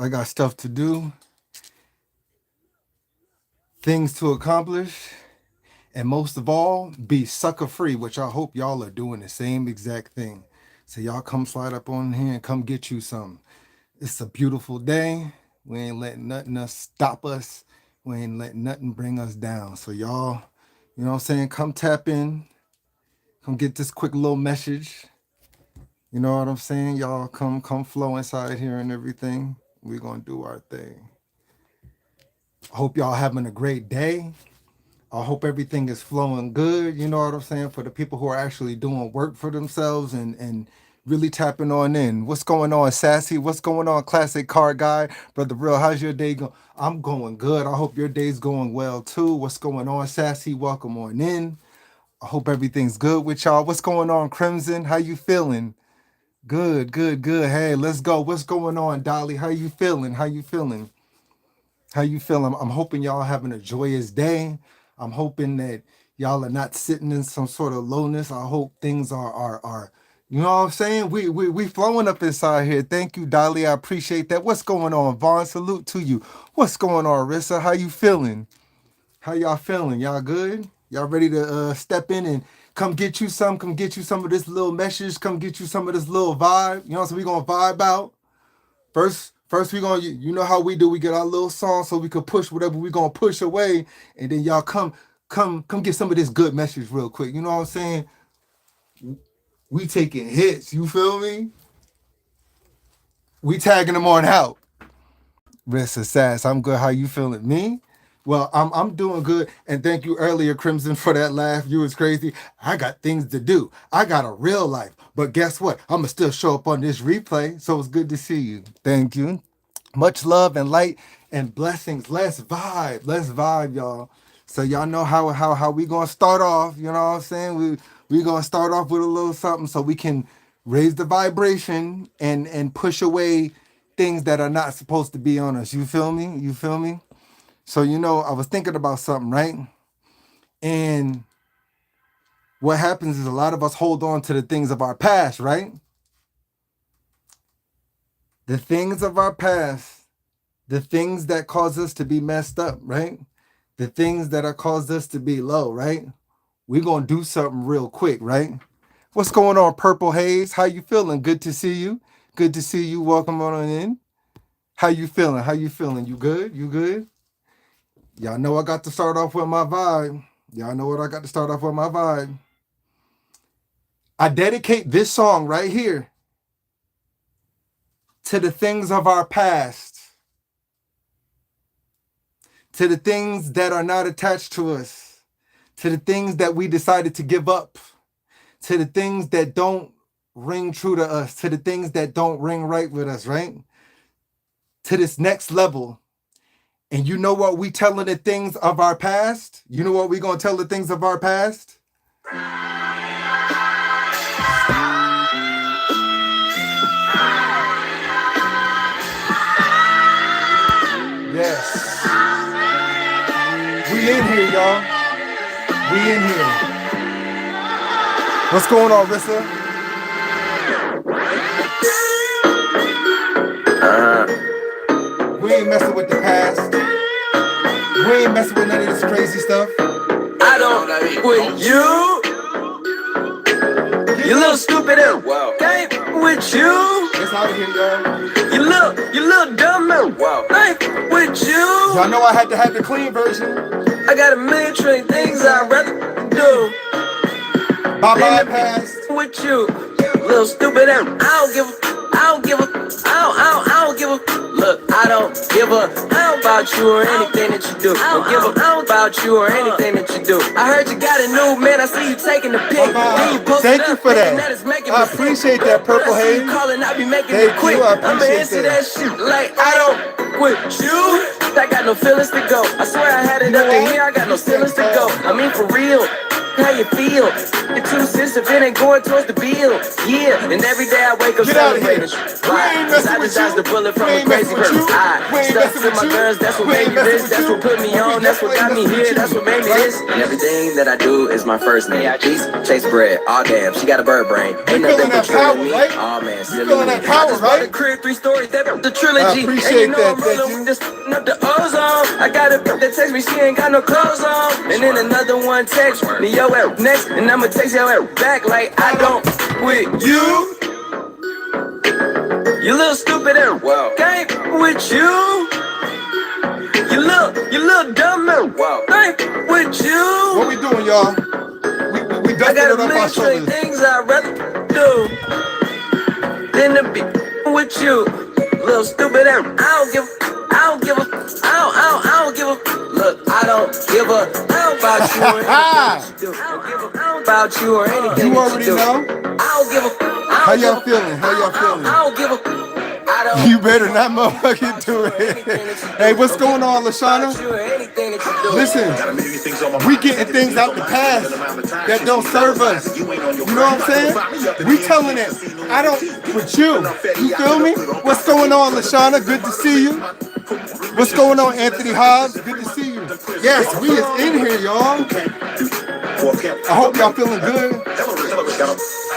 I got stuff to do, things to accomplish, and most of all, be sucker free, which I hope y'all are doing the same exact thing. So y'all come slide up on here and come get you some. It's a beautiful day. We ain't letting nothing us stop us. We ain't letting nothing bring us down. So y'all, you know what I'm saying? Come tap in. Come get this quick little message. You know what I'm saying? Y'all come flow inside here and everything. We're gonna do our thing. I hope y'all having a great day. I hope everything is flowing good. You know what I'm saying? For the people who are actually doing work for themselves and really tapping on in. What's going on, Sassy? What's going on, Classic Car Guy? Brother Real, how's your day going? I'm going good. I hope your day's going well too. What's going on, Sassy? Welcome on in. I hope everything's good with y'all. What's going on, Crimson? How you feeling? Good, good, good. Hey, let's go. What's going on, Dolly? How you feeling? How you feeling? How you feeling? I'm hoping y'all having a joyous day. I'm hoping that y'all are not sitting in some sort of lowness. I hope things are you know what I'm saying? We flowing up inside here. Thank you, Dolly. I appreciate that. What's going on, Vaughn? Salute to you. What's going on, Rissa? How you feeling? How y'all feeling? Y'all good? Y'all ready to step in and come get you some? Come get you some of this little message. Come get you some of this little vibe. You know, so we gonna vibe out. First we gonna you know how we do. We get our little song so we could push whatever we gonna push away, and then y'all come get some of this good message real quick. You know what I'm saying? We taking hits. You feel me? We tagging them on out. Rest of sass. I'm good. How you feeling? Me? Well, I'm doing good, and thank you earlier, Crimson, for that laugh. You was crazy. I got things to do. I got a real life, but guess what? I'ma still show up on this replay. So it's good to see you. Thank you. Much love and light and blessings. Let's vibe. Let's vibe, y'all. So y'all know how we gonna start off. You know what I'm saying? We gonna start off with a little something so we can raise the vibration and push away things that are not supposed to be on us. You feel me? You feel me? So you know, I was thinking about something, right? And what happens is a lot of us hold on to the things of our past, right? The things of our past, the things that cause us to be messed up, right? The things that are caused us to be low, right? We're gonna do something real quick, right? What's going on, Purple Haze? How you feeling? Good to see you. Good to see you. Welcome on in. How you feeling? How you feeling? You good? You good? Y'all know I got to start off with my vibe. Y'all know what I got to start off with my vibe. I dedicate this song right here to the things of our past, to the things that are not attached to us, to the things that we decided to give up, to the things that don't ring true to us, to the things that don't ring right with us, right? To this next level. And you know what we telling the things of our past? You know what we gonna tell the things of our past? Yes. We in here, y'all. We in here. What's going on, Rissa? We ain't messing with the past. We ain't messing with none of this crazy stuff. I don't with you. You little stupid and ain't with you. It's out of here, y'all. You little dumb and ain't with you. Y'all know I had to have the clean version. I got a million trillion things I'd rather do. Bye-bye past. With you, little stupid and I don't give a. Look, I don't give a about you or anything that you do. Don't give a about you or anything that you do. I heard you got a new man. I see you taking the pic. Thank you for that. I appreciate that, Purple Haze. I be making Thank it quick. you. I I'ma appreciate answer that shit like I don't with you. I got no feelings to go. I swear I had it up in here. I got no feelings to go. I mean for real. how you feel. You're 2 cents if it ain't going towards the bill. Yeah, and every day I wake up Get out of here. celebrating. We ain't Cause messing I with just dodged you. the bullet from We a ain't crazy messing with you. person. We ain't Stuck messing to with my you. guns, that's what We made ain't me messing rich. with That's you. what put me But we on. That's what got me definitely ain't here. That's messing what made with me you, this. And everything that I do is my first name. Peace, chase bread. All damn, she got a bird brain. Ain't You nothing feeling but that true power, to me. right? Oh man, You silly feeling me. that I power, just bought a right? crib, 3 stories, that the I trilogy. And you appreciate know that. I'm Thank rolling with you. this up the ozone. I got a that text me, she ain't got no clothes on. And then another one text me, yo at next, and I'ma text yo at back like I don't with you. You little stupid and wow. Ain't with you. You little dumb and wow. Ain't with you. What we doing, y'all? We I dusting got a it off our million straight shoulders. things I'd rather do than to be with you. Little stupid and I don't give a, I don't give a, look, I don't give a about you or anything that you do. I don't give a about you or anything You that you already do. know. I don't give a, How I don't give y'all a, feeling? How y'all feeling? I don't give a, I You don't better not motherfucking do it. Hey, what's going on, Lashana? about you or anything that you do. Listen, we getting things out the past that don't serve us. You know what I'm saying? We telling it. I don't with you. You feel me? What's going on, Lashana? Good to see you. What's going on, Anthony Hobbs? Good to see you. Yes, we is in here, y'all. I hope y'all feeling good.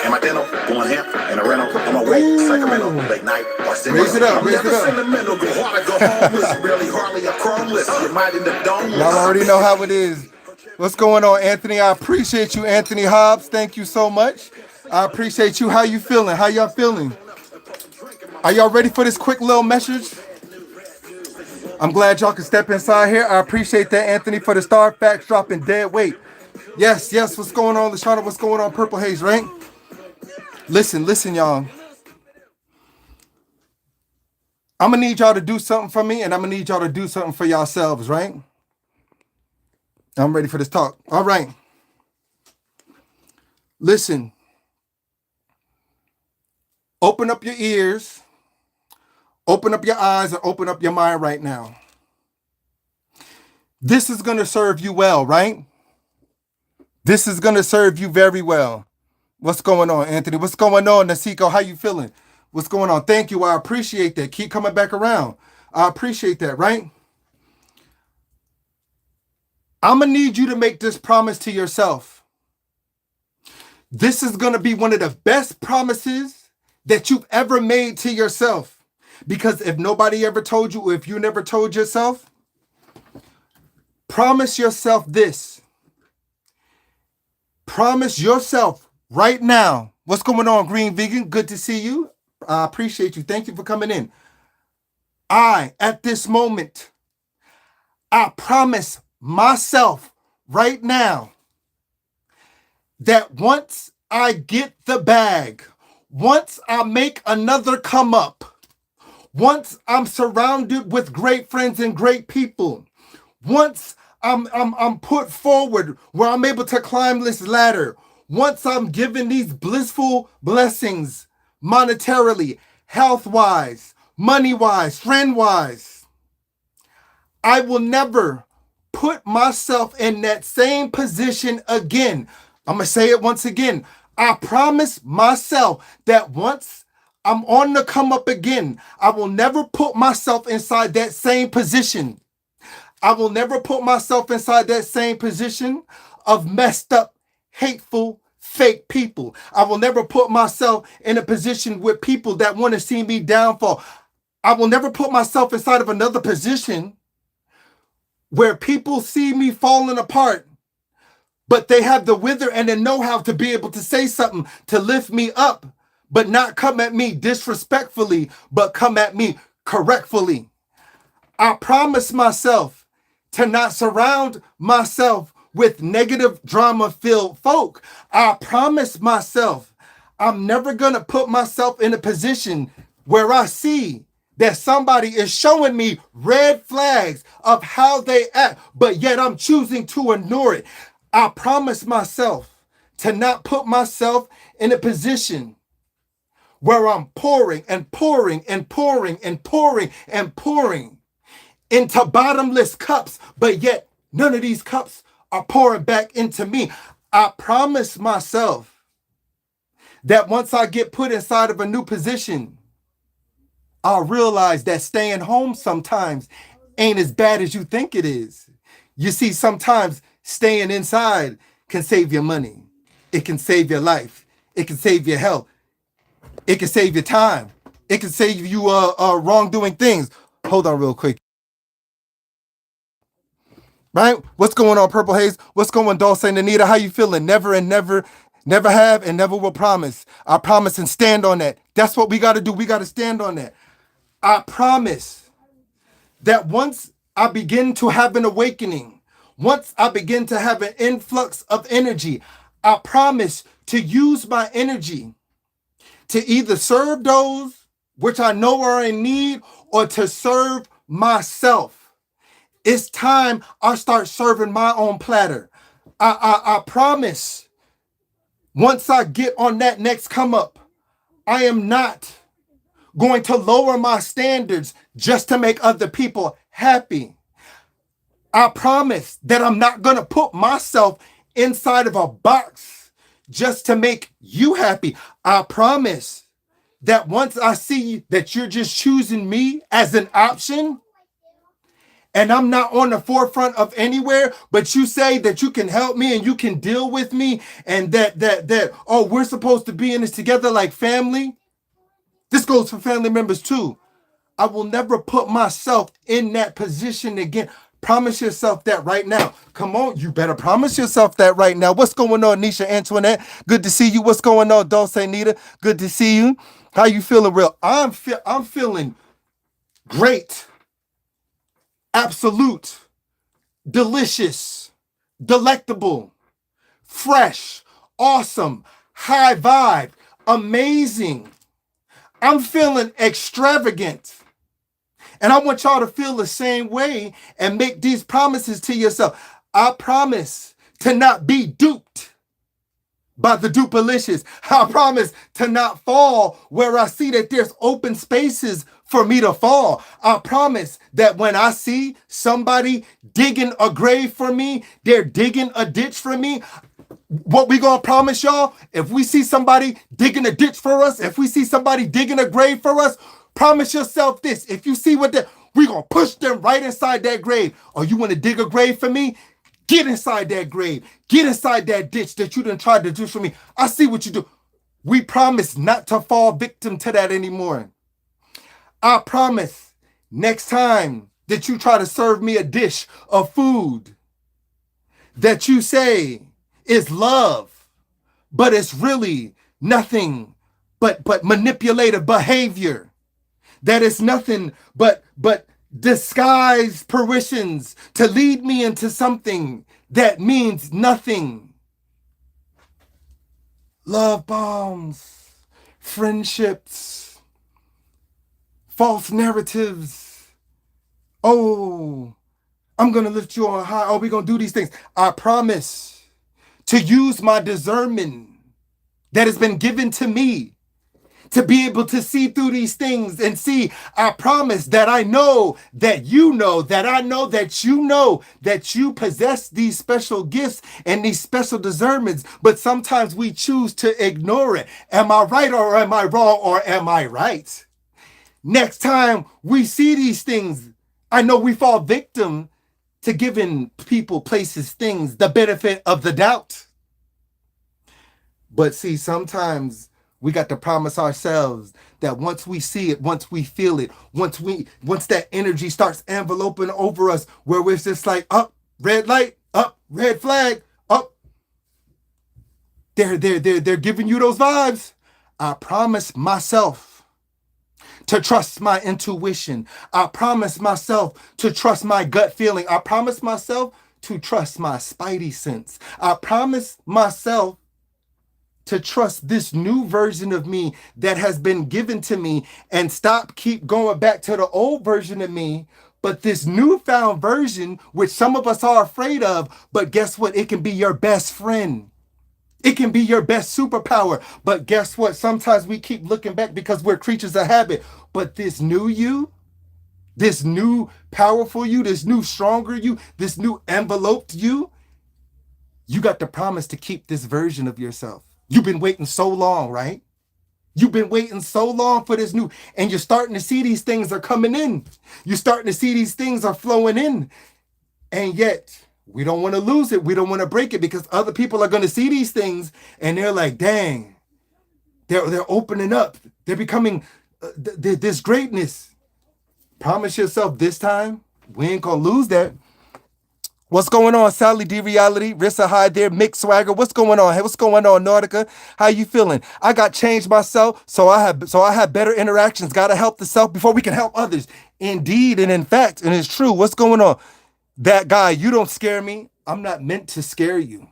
And my dental going ham and a rental on my way. Sacramento, late night. Raise it up, raise it up. Sentimental, go hard, go homeless. Barely, hardly a chromeless. You might end up domeless. Y'all already know how it is. What's going on, Anthony? I appreciate you, Anthony Hobbs. Thank you so much. I appreciate you. How you feeling? How y'all feeling? Are y'all ready for this quick little message? I'm glad y'all can step inside here. I appreciate that, Anthony, for the star facts dropping dead weight. Yes, yes. What's going on, Lashana? What's going on, Purple Haze, right? Listen, y'all. I'm going to need y'all to do something for me, and I'm going to need y'all to do something for yourselves, right? I'm ready for this talk. All right. Listen. Open up your ears, open up your eyes, and open up your mind right now. This is going to serve you well, right? This is going to serve you very well. What's going on, Anthony? What's going on, Nasiko? How you feeling? What's going on? Thank you. I appreciate that. Keep coming back around. I appreciate that, right? I'm going to need you to make this promise to yourself. This is going to be one of the best promises that you've ever made to yourself. Because if nobody ever told you, or if you never told yourself, promise yourself this. Promise yourself right now. What's going on, Green Vegan? Good to see you. I appreciate you. Thank you for coming in. At this moment, I promise myself right now that once I get the bag, once I make another come up, once I'm surrounded with great friends and great people, once I'm put forward where I'm able to climb this ladder, once I'm given these blissful blessings monetarily, health-wise, money-wise, friend-wise, I will never put myself in that same position again. I'm going to say it once again. I promise myself that once I'm on the come up again, I will never put myself inside that same position. I will never put myself inside that same position of messed up, hateful, fake people. I will never put myself in a position with people that want to see me downfall. I will never put myself inside of another position where people see me falling apart, but they have the wither and the know-how to be able to say something to lift me up, but not come at me disrespectfully, but come at me correctfully. I promise myself to not surround myself with negative drama-filled folk. I promise myself I'm never going to put myself in a position where I see that somebody is showing me red flags of how they act, but yet I'm choosing to ignore it. I promise myself to not put myself in a position where I'm pouring and pouring and pouring and pouring and pouring into bottomless cups, but yet none of these cups are pouring back into me. I promise myself that once I get put inside of a new position, I'll realize that staying home sometimes ain't as bad as you think it is. You see, sometimes staying inside can save your money. It can save your life. It can save your health. It can save your time. It can save you wrongdoing things. Hold on real quick. Right? What's going on, Purple Haze? What's going, Dulce and Anita? How you feeling? Never and never, never have and never will promise. I promise and stand on that. That's what we got to do. We got to stand on that. I promise that once I begin to have an awakening, once I begin to have an influx of energy, I promise to use my energy to either serve those which I know are in need or to serve myself. It's time I start serving my own platter. I promise once I get on that next come up, I am not going to lower my standards just to make other people happy. I promise that I'm not going to put myself inside of a box just to make you happy. I promise that once I see that you're just choosing me as an option, and I'm not on the forefront of anywhere, but you say that you can help me and you can deal with me, and that oh, we're supposed to be in this together like family. This goes for family members too. I will never put myself in that position again. Promise yourself that right now. Come on, you better promise yourself that right now. What's going on, Nisha Antoinette? Good to see you. What's going on, Dulce Nita? Good to see you. How you feeling, real? I'm feeling great. Absolute, delicious, delectable, fresh, awesome, high vibe, amazing. I'm feeling extravagant. And I want y'all to feel the same way and make these promises to yourself. I promise to not be duped by the dupalicious. I promise to not fall where I see that there's open spaces for me to fall. I promise that when I see somebody digging a grave for me, they're digging a ditch for me. What we gonna promise y'all? If we see somebody digging a ditch for us, if we see somebody digging a grave for us, promise yourself this. If you see what we gonna push them right inside that grave. Oh, you wanna dig a grave for me? Get inside that grave. Get inside that ditch that you done tried to do for me. I see what you do. We promise not to fall victim to that anymore. I promise next time that you try to serve me a dish of food that you say is love, but it's really nothing but manipulative behavior. That is nothing but disguised parishioners to lead me into something that means nothing. Love bombs, friendships, false narratives. Oh, I'm going to lift you on high. Oh, we're going to do these things. I promise to use my discernment that has been given to me to be able to see through these things and see. I promise that I know that you know that I know that you know that you possess these special gifts and these special discernments, but sometimes we choose to ignore it. Am I right or am I wrong or am I right? Next time we see these things, I know we fall victim to giving people, places, things the benefit of the doubt. But see, sometimes we got to promise ourselves that once we see it, once we feel it, once that energy starts enveloping over us, where it's just like, up, red light, up, red flag, up. They're giving you those vibes. I promise myself to trust my intuition. I promise myself to trust my gut feeling. I promise myself to trust my spidey sense. I promise myself to trust this new version of me that has been given to me and keep going back to the old version of me. But this newfound version, which some of us are afraid of, but guess what? It can be your best friend. It can be your best superpower. But guess what? Sometimes we keep looking back because we're creatures of habit. But this new you, this new powerful you, this new stronger you, this new enveloped you, You got the promise to keep this version of yourself. You've been waiting so long, right? You've been waiting so long for this new, and you're starting to see these things are coming in. You're starting to see these things are flowing in. And yet, we don't want to lose it. We don't want to break it because other people are going to see these things and they're like, dang, they're opening up. They're becoming this greatness. Promise yourself this time, we ain't going to lose that. What's going on, Sally D Reality, Rissa High there, Mick Swagger? What's going on? Hey, what's going on, Nautica? How you feeling? I got changed myself, so I have better interactions. Gotta help the self before we can help others. Indeed, and in fact, and it's true. What's going on? That guy, you don't scare me. I'm not meant to scare you.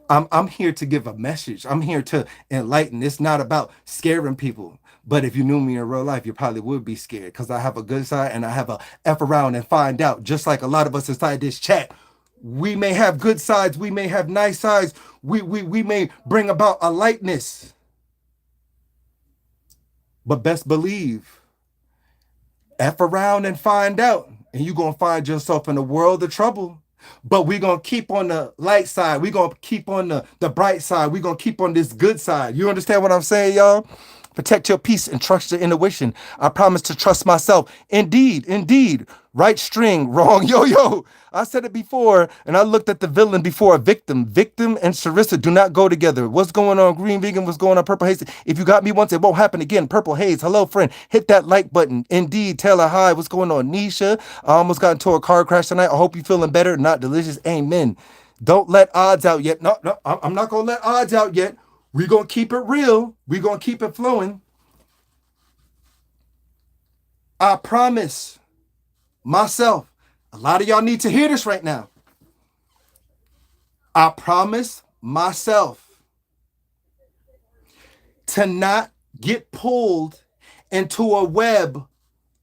I'm here to give a message. I'm here to enlighten. It's not about scaring people. But if you knew me in real life, you probably would be scared because I have a good side and I have a F around and find out. Just like a lot of us inside this chat, we may have good sides, we may have nice sides, we may bring about a lightness. But best believe, F around and find out. And you're going to find yourself in a world of trouble. But we're going to keep on the light side. We're going to keep on the bright side. We're going to keep on this good side. You understand what I'm saying, y'all? Protect your peace and trust your intuition. I promise to trust myself. Indeed, indeed. Right string, wrong yo-yo. I said it before, and I looked at the villain before a victim. Victim and Sarissa do not go together. What's going on, Green Vegan? What's going on, Purple Haze? If you got me once, it won't happen again. Purple Haze, hello, friend. Hit that like button. Indeed, Taylor, hi. What's going on, Nisha? I almost got into a car crash tonight. I hope you're feeling better. Not delicious. Amen. Don't let odds out yet. No, I'm not going to let odds out yet. We're going to keep it real. We're going to keep it flowing. I promise myself, a lot of y'all need to hear this right now. I promise myself to not get pulled into a web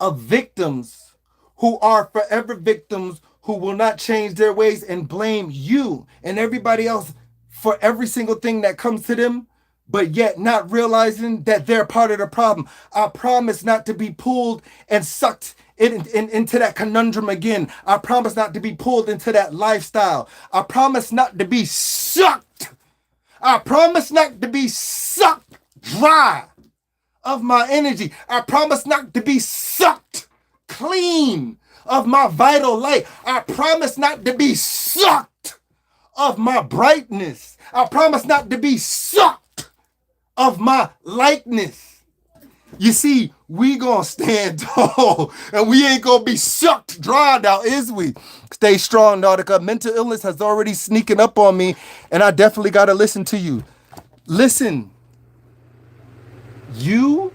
of victims who are forever victims who will not change their ways and blame you and everybody else for every single thing that comes to them, but yet not realizing that they're part of the problem. I promise not to be pulled and sucked into that conundrum again. I promise not to be pulled into that lifestyle. I promise not to be sucked. I promise not to be sucked dry of my energy. I promise not to be sucked clean of my vital light. I promise not to be sucked of my brightness. I promise not to be sucked of my likeness. You see, we gonna stand tall and we ain't gonna be sucked dry now, is we? Stay strong, Nautica. Mental illness has already sneaking up on me and I definitely gotta listen to you. Listen, you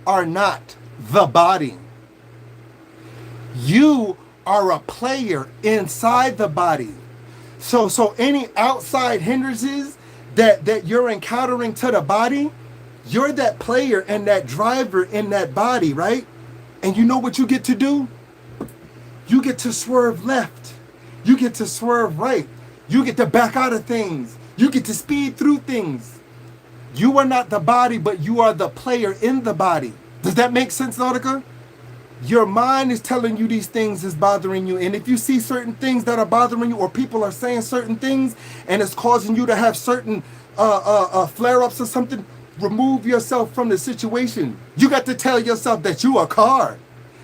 are not the body. You are a player inside the body. So any outside hindrances that you're encountering to the body, you're that player and that driver in that body, right? And you know what you get to do? You get to swerve left. You get to swerve right. You get to back out of things. You get to speed through things. You are not the body, but you are the player in the body. Does that make sense, Nautica? Your mind is telling you these things is bothering you. And if you see certain things that are bothering you or people are saying certain things and it's causing you to have certain flare-ups or something, remove yourself from the situation. You got to tell yourself that you a car,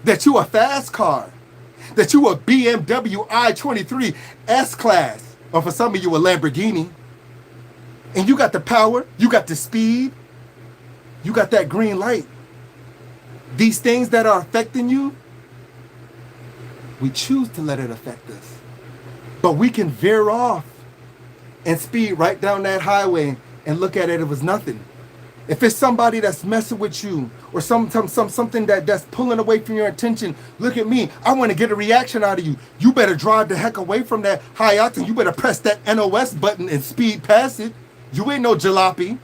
that you a fast car, that you a BMW i23 S-Class, or for some of you a Lamborghini. And you got the power, you got the speed, you got that green light. These things that are affecting you, we choose to let it affect us. But we can veer off and speed right down that highway and look at it as nothing. If it's somebody that's messing with you or something that's pulling away from your attention, look at me. I want to get a reaction out of you. You better drive the heck away from that high octane. You better press that NOS button and speed past it. You ain't no jalopy.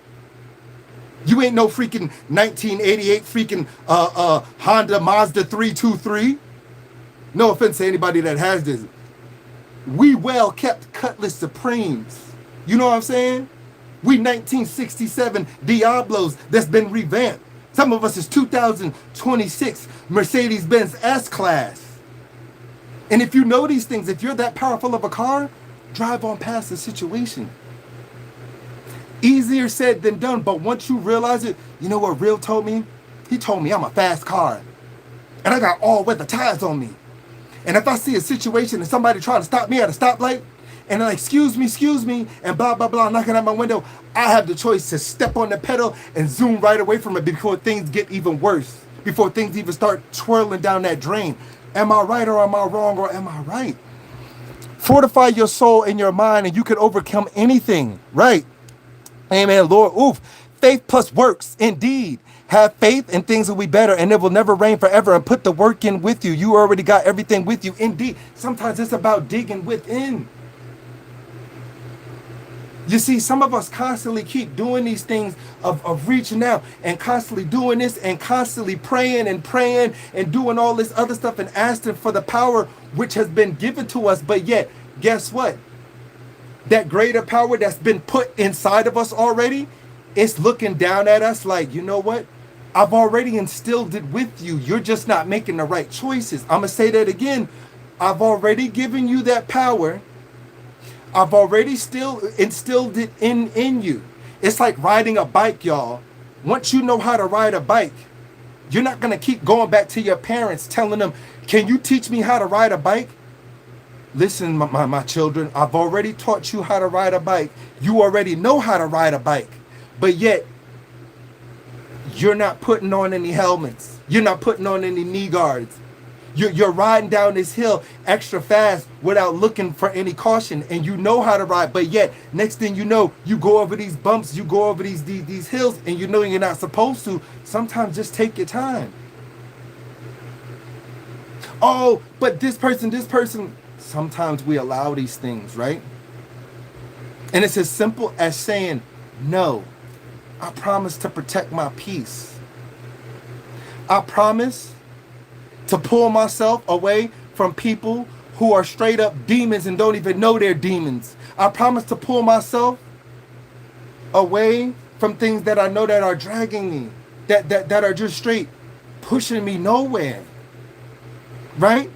You ain't no freaking 1988 freaking Honda Mazda 323. No offense to anybody that has this. We well kept Cutlass Supremes. You know what I'm saying? We 1967 Diablos that's been revamped. Some of us is 2026 Mercedes-Benz S-Class. And if you know these things, if you're that powerful of a car, Drive on past the situation. Easier said than done, but once you realize it, you know what Real told me? He told me I'm a fast car, and I got all weather tires on me. And if I see a situation and somebody trying to stop me at a stoplight, and they're like, excuse me, and blah, blah, blah, knocking at my window, I have the choice to step on the pedal and zoom right away from it before things get even worse, before things even start twirling down that drain. Am I right or am I wrong or am I right? Fortify your soul and your mind and you can overcome anything, right? Amen, Lord. Oof. Faith plus works, indeed. Have faith and things will be better and it will never rain forever, and put the work in with you. You already got everything with you. Indeed. Sometimes it's about digging within. You see, some of us constantly keep doing these things of reaching out and constantly doing this and constantly praying and doing all this other stuff and asking for the power which has been given to us. But yet, guess what? That greater power that's been put inside of us already, it's looking down at us like, you know what? I've already instilled it with you. You're just not making the right choices. I'm going to say that again. I've already given you that power. I've already still instilled it in you. It's like riding a bike, y'all. Once you know how to ride a bike, you're not going to keep going back to your parents telling them, can you teach me how to ride a bike? Listen, my children, I've already taught you how to ride a bike. You already know how to ride a bike. But yet, you're not putting on any helmets. You're not putting on any knee guards. You're riding down this hill extra fast without looking for any caution, and you know how to ride, but yet next thing you know, you go over these bumps, you go over these hills, and you know you're not supposed to. Sometimes just take your time. Oh, but this person, sometimes we allow these things, right? And it's as simple as saying, no, I promise to protect my peace. I promise to pull myself away from people who are straight up demons and don't even know they're demons. I promise to pull myself away from things that I know that are dragging me, that are just straight pushing me nowhere. Right?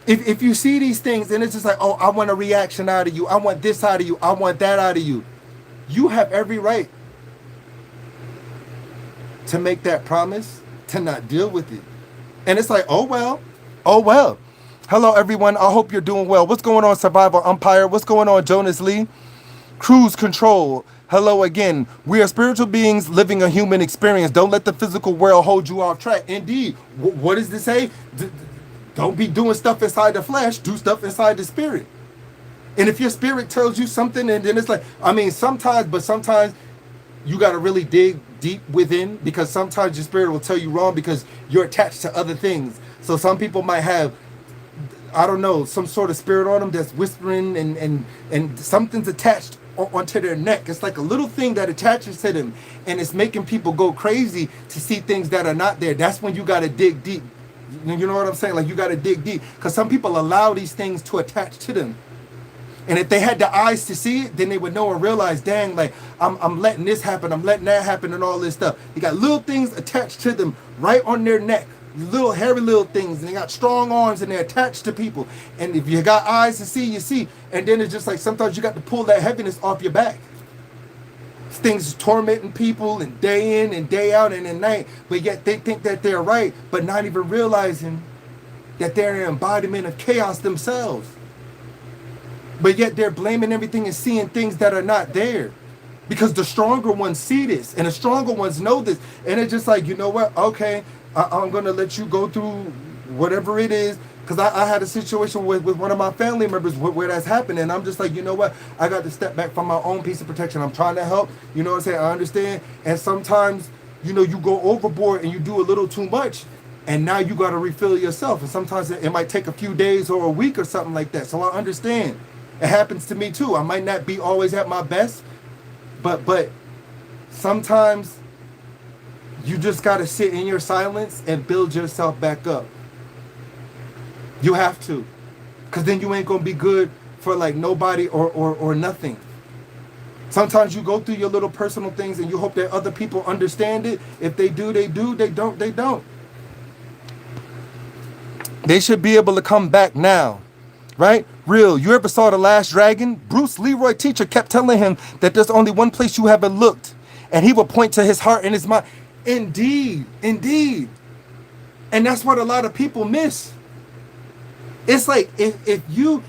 If you see these things and it's just like, oh, I want a reaction out of you. I want this out of you. I want that out of you. You have every right to make that promise to not deal with it. And it's like, oh well. Hello, everyone. I hope you're doing well. What's going on, Survival Umpire? What's going on, Jonas Lee? Cruise Control. Hello again. We are spiritual beings living a human experience. Don't let the physical world hold you off track. Indeed. What does this say? Don't be doing stuff inside the flesh. Do stuff inside the spirit. And if your spirit tells you something, and then it's like, I mean, sometimes you got to really dig deep within, because sometimes your spirit will tell you wrong because you're attached to other things. So some people might have, I don't know, some sort of spirit on them that's whispering and something's attached onto their neck. It's like a little thing that attaches to them and it's making people go crazy to see things that are not there. That's when you got to dig deep. You know what I'm saying? Like you got to dig deep, because some people allow these things to attach to them. And if they had the eyes to see it, then they would know and realize, dang, like I'm letting this happen, I'm letting that happen and all this stuff. They got little things attached to them right on their neck, little hairy little things, and they got strong arms and they're attached to people. And if you got eyes to see, you see. And then it's just like sometimes you got to pull that heaviness off your back. Things tormenting people and day in and day out and at night, but yet they think that they're right, but not even realizing that they're an embodiment of chaos themselves. But yet they're blaming everything and seeing things that are not there. Because the stronger ones see this and the stronger ones know this. And it's just like, you know what? Okay, I'm going to let you go through whatever it is. Because I had a situation with one of my family members where that's happened. And I'm just like, you know what? I got to step back from my own piece of protection. I'm trying to help. You know what I'm saying? I understand. And sometimes, you know, you go overboard and you do a little too much. And now you got to refill yourself. And sometimes it might take a few days or a week or something like that. So I understand. It happens to me too. I might not be always at my best, but sometimes you just got to sit in your silence and build yourself back up. You have to, because then you ain't going to be good for like nobody or nothing. Sometimes you go through your little personal things and you hope that other people understand it. If they do, they do. They don't, they don't. They should be able to come back now. Right? Real. You ever saw The Last Dragon? Bruce Leroy teacher kept telling him that there's only one place you haven't looked. And he would point to his heart and his mind. Indeed. Indeed. And that's what a lot of people miss. It's like if you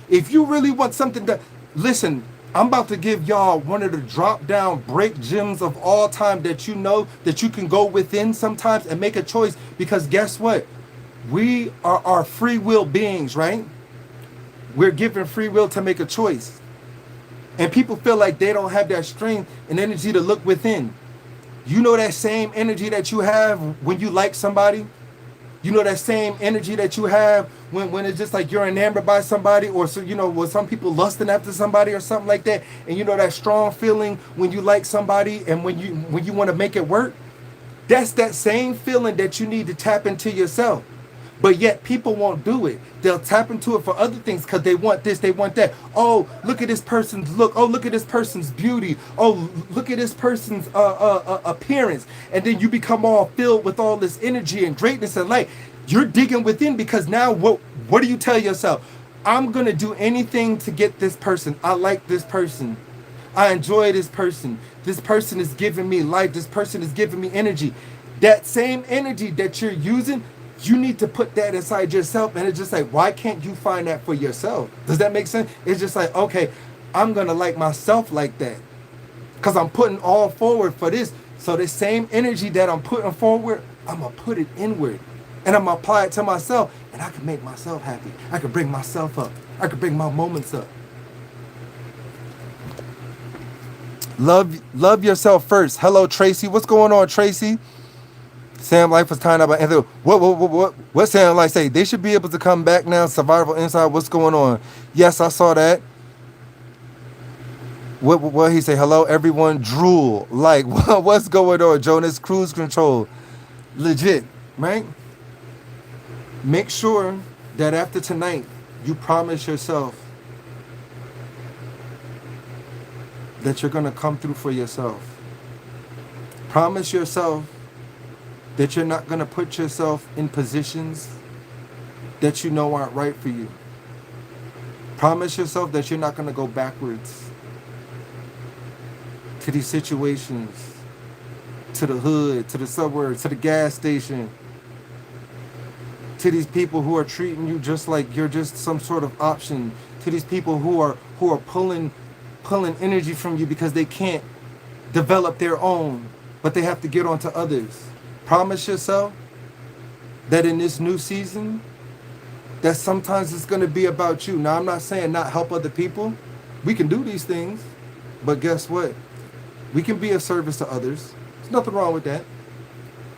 really want something to listen, I'm about to give y'all one of the drop down break gems of all time that you know that you can go within sometimes and make a choice, because guess what? We are our free will beings, right? We're given free will to make a choice. And people feel like they don't have that strength and energy to look within. You know that same energy that you have when you like somebody? You know that same energy that you have when it's just like you're enamored by somebody, or so you know when some people lusting after somebody or something like that, and you know that strong feeling when you like somebody and when you want to make it work. That's that same feeling that you need to tap into yourself. But yet people won't do it. They'll tap into it for other things because they want this, they want that. Oh, look at this person's look. Oh, look at this person's beauty. Oh, look at this person's appearance. And then you become all filled with all this energy and greatness and light. You're digging within, because now what do you tell yourself? I'm going to do anything to get this person. I like this person. I enjoy this person. This person is giving me life. This person is giving me energy. That same energy that you're using, you need to put that inside yourself. And it's just like, why can't you find that for yourself? Does that make sense? It's just like, okay, I'm going to like myself like that because I'm putting all forward for this. So the same energy that I'm putting forward, I'm going to put it inward. And I'm going to apply it to myself. And I can make myself happy. I can bring myself up. I can bring my moments up. Love yourself first. Hello, Tracy. What's going on, Tracy? Sam Life was tying up by Anthony. What Sam Life say? They should be able to come back now. Survival Inside. What's going on? Yes, I saw that. What he say? Hello, everyone. Drool. Like, what's going on, Jonas? Cruise control. Legit, right? Make sure that after tonight, you promise yourself that you're going to come through for yourself. Promise yourself that you're not going to put yourself in positions that you know aren't right for you. Promise yourself that you're not going to go backwards to these situations, to the hood, to the suburbs, to the gas station, to these people who are treating you just like you're just some sort of option, to these people who are pulling energy from you because they can't develop their own, but they have to get onto others. Promise yourself that in this new season, that sometimes it's going to be about you. Now, I'm not saying not help other people. We can do these things, but guess what? We can be of service to others. There's nothing wrong with that.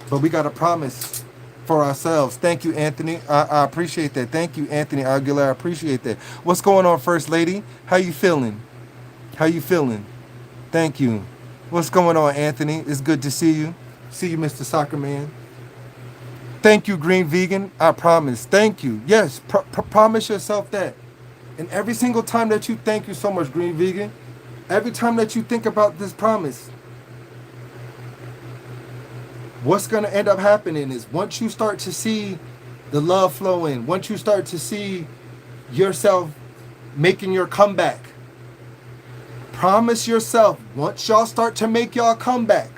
But we got to promise for ourselves. Thank you, Anthony. I appreciate that. Thank you, Anthony Aguilar. I appreciate that. What's going on, First Lady? How you feeling? How you feeling? Thank you. What's going on, Anthony? It's good to see you. See you, Mr. Soccer Man. Thank you, Green Vegan. I promise. Thank you. Yes, promise yourself that. And every single time that you thank you so much, Green Vegan, every time that you think about this promise, what's going to end up happening is once you start to see the love flow in, once you start to see yourself making your comeback, promise yourself, once y'all start to make y'all comeback,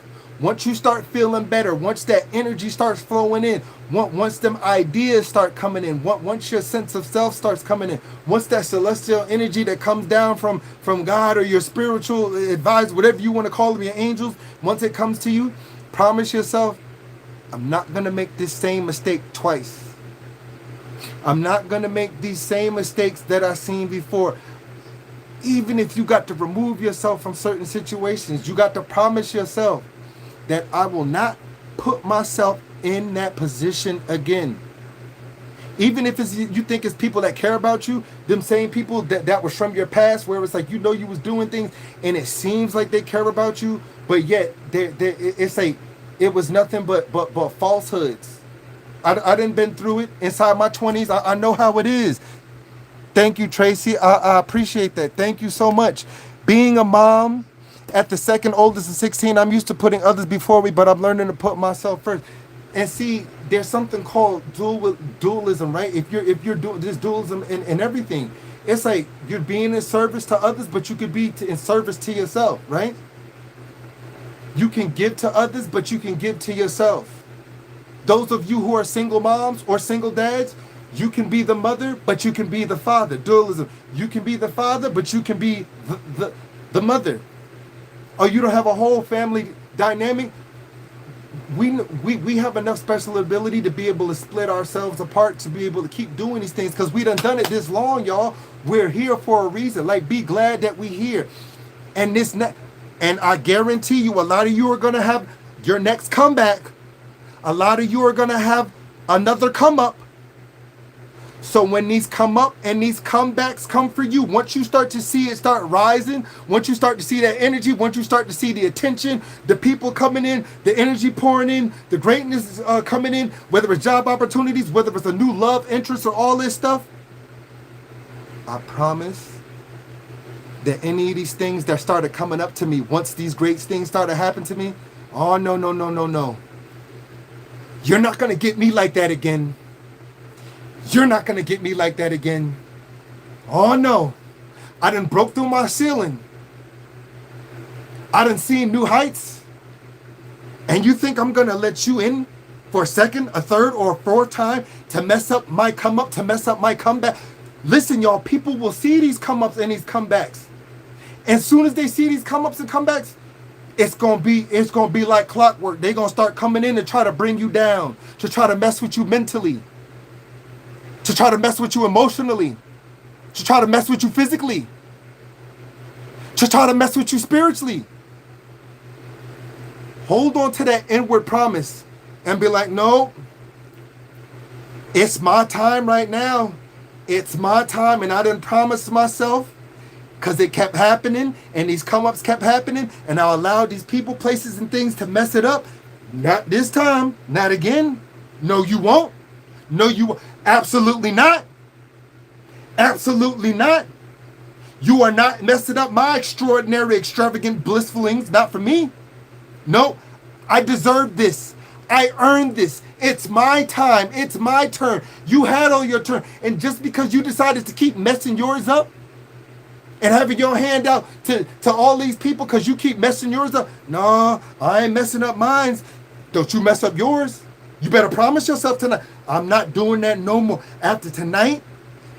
once you start feeling better, once that energy starts flowing in, once them ideas start coming in, once your sense of self starts coming in, once that celestial energy that comes down from God or your spiritual advisor, whatever you want to call them, your angels, once it comes to you, promise yourself, I'm not going to make this same mistake twice. I'm not going to make these same mistakes that I've seen before. Even if you got to remove yourself from certain situations, you got to promise yourself that I will not put myself in that position again. Even if it's, you think it's people that care about you, them same people that was from your past, where it's like, you know, you was doing things and it seems like they care about you, but yet it's like it was nothing but falsehoods. I done been through it inside my 20s. I know how it is. Thank you, Tracy. I appreciate that. Thank you so much. Being a mom at the second oldest of 16, I'm used to putting others before me, but I'm learning to put myself first. And see, there's something called dualism, right? If you're doing this dualism in everything, it's like you're being in service to others, but you could be in service to yourself, right? You can give to others, but you can give to yourself. Those of you who are single moms or single dads, you can be the mother, but you can be the father. Dualism. You can be the father, but you can be the mother. Or you don't have a whole family dynamic. We have enough special ability to be able to split ourselves apart, to be able to keep doing these things, because we done it this long, y'all. We're here for a reason. Like, be glad that we here. And and I guarantee you, a lot of you are gonna have your next comeback. A lot of you are gonna have another come up. So when these come up and these comebacks come for you, once you start to see it start rising, once you start to see that energy, once you start to see the attention, the people coming in, the energy pouring in, the greatness coming in, whether it's job opportunities, whether it's a new love interest or all this stuff, I promise that any of these things that started coming up to me, once these great things started happening to me, oh, no, no, no, no, no. You're not going to get me like that again. You're not going to get me like that again. Oh, no. I done broke through my ceiling. I done seen new heights. And you think I'm going to let you in for a second, a third, or a fourth time to mess up my come up, to mess up my comeback? Listen, y'all, people will see these come ups and these comebacks. And as soon as they see these come ups and comebacks, it's gonna be like clockwork. They're gonna start coming in and try to bring you down, to try to mess with you mentally, to try to mess with you emotionally, to try to mess with you physically, to try to mess with you spiritually. Hold on to that inward promise and be like, no, it's my time right now. It's my time, and I didn't promise myself, because it kept happening and these come-ups kept happening, and I allowed these people, places, and things to mess it up. Not this time. Not again. No, you won't. No, you won't. Absolutely not. Absolutely not. You are not messing up my extraordinary, extravagant, blissfulings. Not for me. No, I deserve this. I earned this. It's my time. It's my turn. You had all your turn. And just because you decided to keep messing yours up and having your hand out to all these people because you keep messing yours up, no, I ain't messing up mine. Don't you mess up yours. You better promise yourself tonight, I'm not doing that no more after tonight.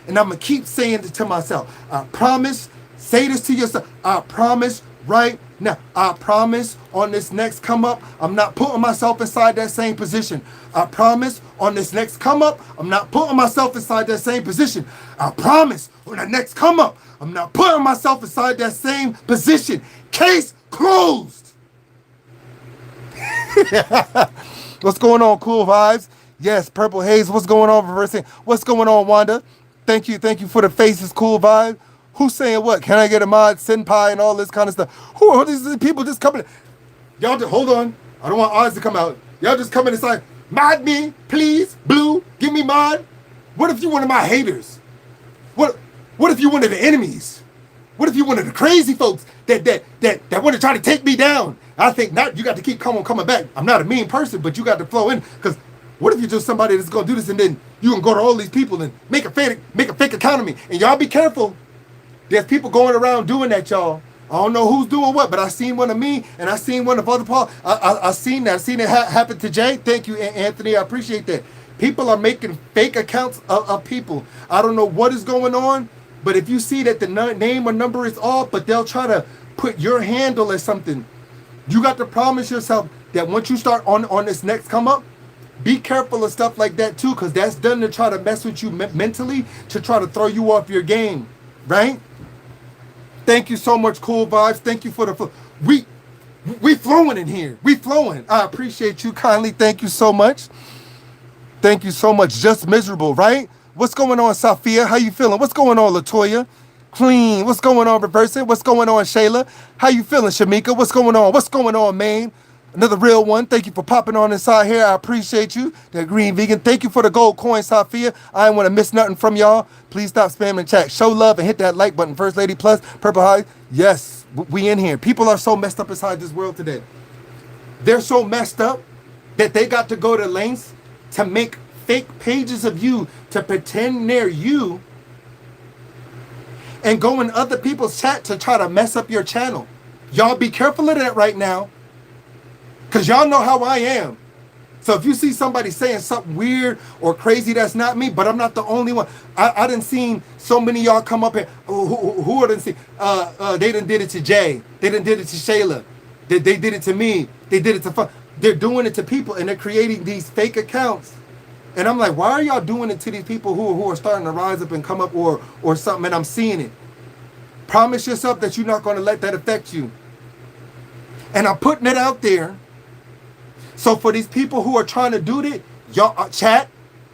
And I'm going to keep saying it to myself. I promise. Say this to yourself. I promise right now. I promise on this next come up, I'm not putting myself inside that same position. I promise on this next come up, I'm not putting myself inside that same position. I promise on the next come up, I'm not putting myself inside that same position. Case closed. What's going on, Cool Vibes? Yes, Purple Haze. What's going on, Reversing? What's going on, Wanda? Thank you for the faces, Cool Vibe. Who's saying what? Can I get a mod, senpai, and all this kind of stuff? Who are these people just coming? Y'all just hold on. I don't want odds to come out. Y'all just come in and say, mod me, please, Blue, give me mod. What if you one of my haters? What if you one of the enemies? What if you one of the crazy folks that want to try to take me down? I think not. You got to keep coming back. I'm not a mean person, but you got to flow in, because what if you're just somebody that's gonna do this and then you can go to all these people and make a fake account of me? And y'all be careful. There's people going around doing that, y'all. I don't know who's doing what, but I seen one of me and I seen one of other Paul. I seen that. I seen it happen to Jay. Thank you, Anthony. I appreciate that. People are making fake accounts of people. I don't know what is going on, but if you see that the name or number is off, but they'll try to put your handle as something, you got to promise yourself that once you start on this next come up, be careful of stuff like that too, because that's done to try to mess with you mentally, to try to throw you off your game, right? Thank you so much, Cool Vibes. Thank you for the we flowing in here. We flowing. I appreciate you kindly. Thank you so much. Thank you so much. Just miserable, right? What's going on, Safia? How you feeling? What's going on, Latoya? Clean. What's going on, Reversing? What's going on, Shayla? How you feeling, Shamika? What's going on? What's going on, Maine? Another real one. Thank you for popping on inside here. I appreciate you. That green vegan. Thank you for the gold coin, Safia. I ain't want to miss nothing from y'all. Please stop spamming chat. Show love and hit that like button. First Lady Plus, Purple High. Yes, we in here. People are so messed up inside this world today. They're so messed up that they got to go to lengths to make fake pages of you to pretend they're you and go in other people's chat to try to mess up your channel. Y'all be careful of that right now, because y'all know how I am. So if you see somebody saying something weird or crazy, that's not me, but I'm not the only one. I done seen so many of y'all come up here. Who I done seen? They done did it to Jay. They done did it to Shayla. They did it to me. They did it to fun. They're doing it to people, and they're creating these fake accounts. And I'm like, why are y'all doing it to these people who are starting to rise up and come up or something? And I'm seeing it. Promise yourself that you're not going to let that affect you. And I'm putting it out there. So for these people who are trying to do that, y'all chat,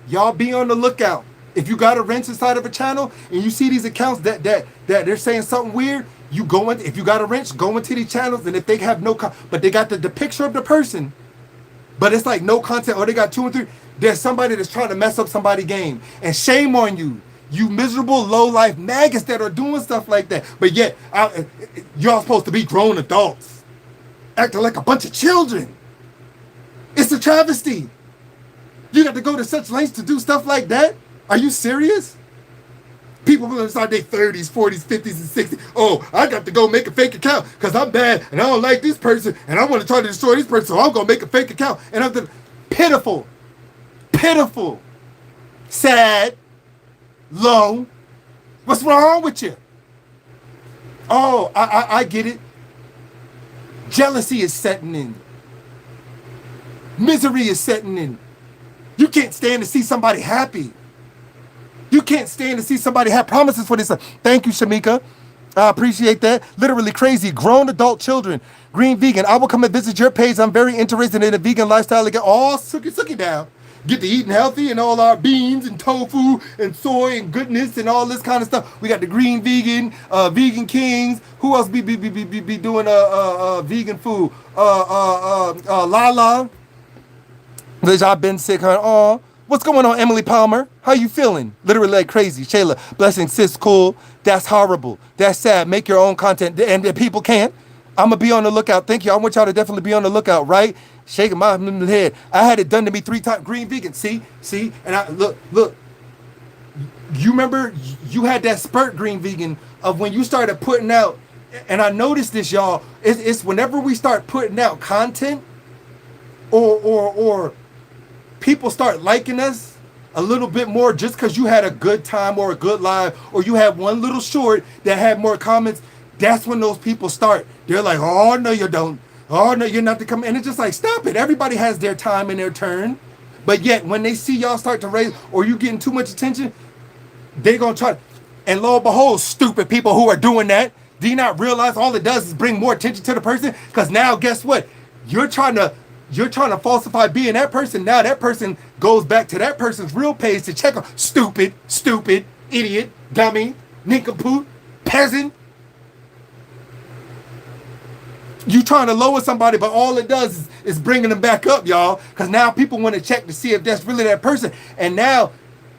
y'all be on the lookout. If you got a wrench inside of a channel and you see these accounts that they're saying something weird, you go in. If you got a wrench, go into these channels, and if they have no, but they got the picture of the person, but it's like no content, or they got 2 and 3. There's somebody that's trying to mess up somebody's game, and shame on you, you miserable low life maggots that are doing stuff like that. But yet, y'all supposed to be grown adults, acting like a bunch of children. It's a travesty. You got to go to such lengths to do stuff like that? Are you serious? People inside their 30s, 40s, 50s, and 60s. Oh, I got to go make a fake account because I'm bad and I don't like this person and I want to try to destroy this person, so I'm going to make a fake account. And I'm pitiful, sad, low. What's wrong with you? Oh, I get it. Jealousy is setting in. Misery is setting in. You can't stand to see somebody happy. You can't stand to see somebody have promises for this. Thank you, Shamika. I appreciate that. Literally crazy. Grown adult children. Green vegan. I will come and visit your page. I'm very interested in a vegan lifestyle to get all suki down. Get to eating healthy and all our beans and tofu and soy and goodness and all this kind of stuff. We got the green vegan, vegan kings. Who else be doing vegan food? Lala. I've been sick, huh? Oh, what's going on, Emily Palmer? How you feeling? Literally like crazy. Shayla, blessings, sis, cool. That's horrible. That's sad. Make your own content, and people can't. I'm gonna be on the lookout. Thank you. I want y'all to definitely be on the lookout, right? Shaking my head. I had it done to me 3 times. Green vegan. See, and I look. You remember you had that spurt, green vegan, of when you started putting out, and I noticed this, y'all. It's whenever we start putting out content, or people start liking us a little bit more just because you had a good time or a good live, or you had one little short that had more comments. That's when those people start. They're like, oh, no, you don't. Oh, no, you're not to come. And it's just like, stop it. Everybody has their time and their turn. But yet, when they see y'all start to raise, or you getting too much attention, they're going to try. And lo and behold, stupid people who are doing that, do you not realize all it does is bring more attention to the person? Because now, guess what? You're trying to falsify being that person. Now that person goes back to that person's real page to check on stupid, idiot, dummy, nincompoop, peasant. You trying to lower somebody, but all it does is bringing them back up, y'all. Because now people want to check to see if that's really that person. And now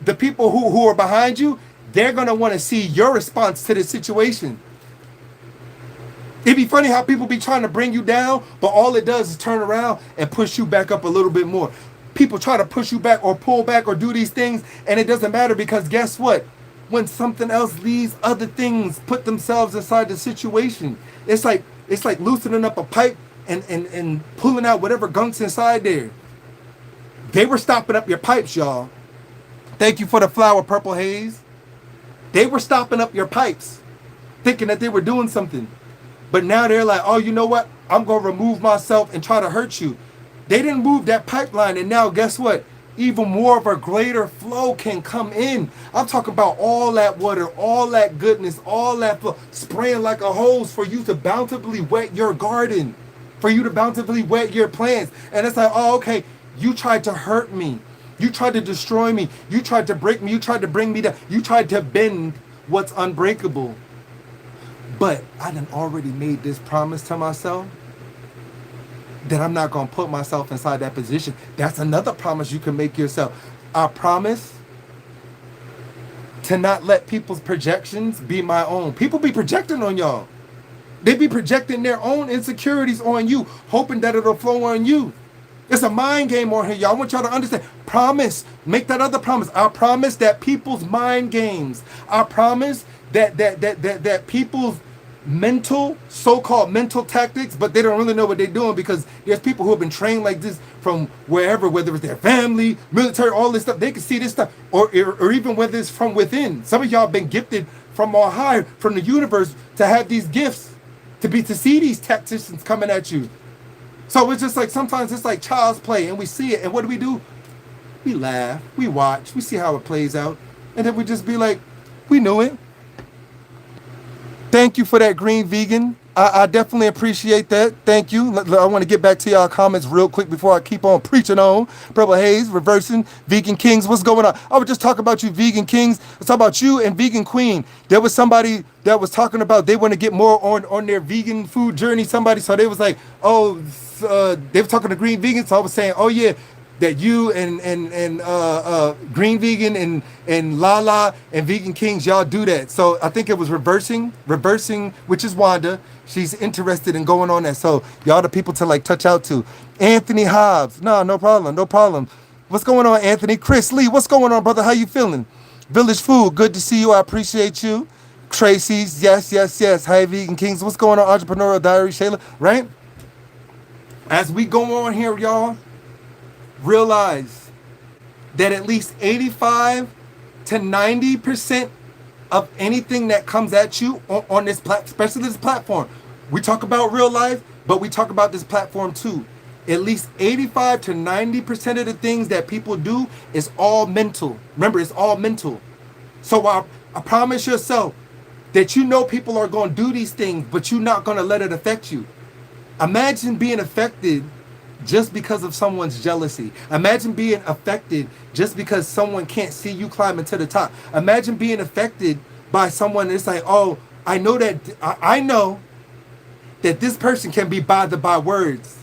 the people who are behind you, they're going to want to see your response to the situation. It'd be funny how people be trying to bring you down, but all it does is turn around and push you back up a little bit more. People try to push you back or pull back or do these things, and it doesn't matter, because guess what? When something else leaves, other things put themselves inside the situation. It's like loosening up a pipe and pulling out whatever gunk's inside there. They were stopping up your pipes, y'all. Thank you for the flower, Purple Haze. They were stopping up your pipes, thinking that they were doing something. But now they're like, oh, you know what? I'm going to remove myself and try to hurt you. They didn't move that pipeline. And now guess what? Even more of a greater flow can come in. I'm talking about all that water, all that goodness, all that flow, spraying like a hose for you to bountifully wet your garden, for you to bountifully wet your plants. And it's like, oh, okay, you tried to hurt me. You tried to destroy me. You tried to break me. You tried to bring me down. You tried to bend what's unbreakable. But I done already made this promise to myself that I'm not going to put myself inside that position. That's another promise you can make yourself. I promise to not let people's projections be my own. People be projecting on y'all. They be projecting their own insecurities on you, hoping that it'll flow on you. It's a mind game on here, y'all. I want y'all to understand. Promise. Make that other promise. I promise that people's mind games. I promise that people's mental, so-called mental tactics, but they don't really know what they're doing, because there's people who have been trained like this from wherever, whether it's their family, military, all this stuff. They can see this stuff, or even whether it's from within. Some of y'all been gifted from on high, from the universe, to have these gifts, to see these tacticians coming at you. So it's just like, sometimes it's like child's play, and we see it, and what do? We laugh, we watch, we see how it plays out, and then we just be like, we knew it. Thank you for that, Green Vegan. I definitely appreciate that. Thank you. I want to get back to y'all comments real quick before I keep on preaching on. Purple Haze, reversing, Vegan Kings. What's going on? I was just talking about you, Vegan Kings. Let's talk about you and Vegan Queen. There was somebody that was talking about they want to get more on their vegan food journey. Somebody, so they was like, oh, they were talking to Green Vegan. So I was saying, oh yeah, that you and Green Vegan and Lala and Vegan Kings, y'all do that. So I think it was reversing, which is Wanda. She's interested in going on that. So y'all the people to like touch out to. Anthony Hobbs, no problem. What's going on, Anthony? Chris Lee, what's going on, brother? How you feeling? Village Food, good to see you. I appreciate you. Tracy's, yes. Hi, Vegan Kings. What's going on, Entrepreneurial Diary, Shayla? Right? As we go on here, y'all, realize that at least 85 to 90% of anything that comes at you on this platform, especially this platform, we talk about real life, but we talk about this platform too. At least 85 to 90% of the things that people do is all mental. Remember, it's all mental. So I promise yourself that you know people are going to do these things, but you're not going to let it affect you. Imagine being affected just because of someone's jealousy. Imagine being affected just because someone can't see you climbing to the top. Imagine being affected by someone that's like, oh, I know that this person can be bothered by words.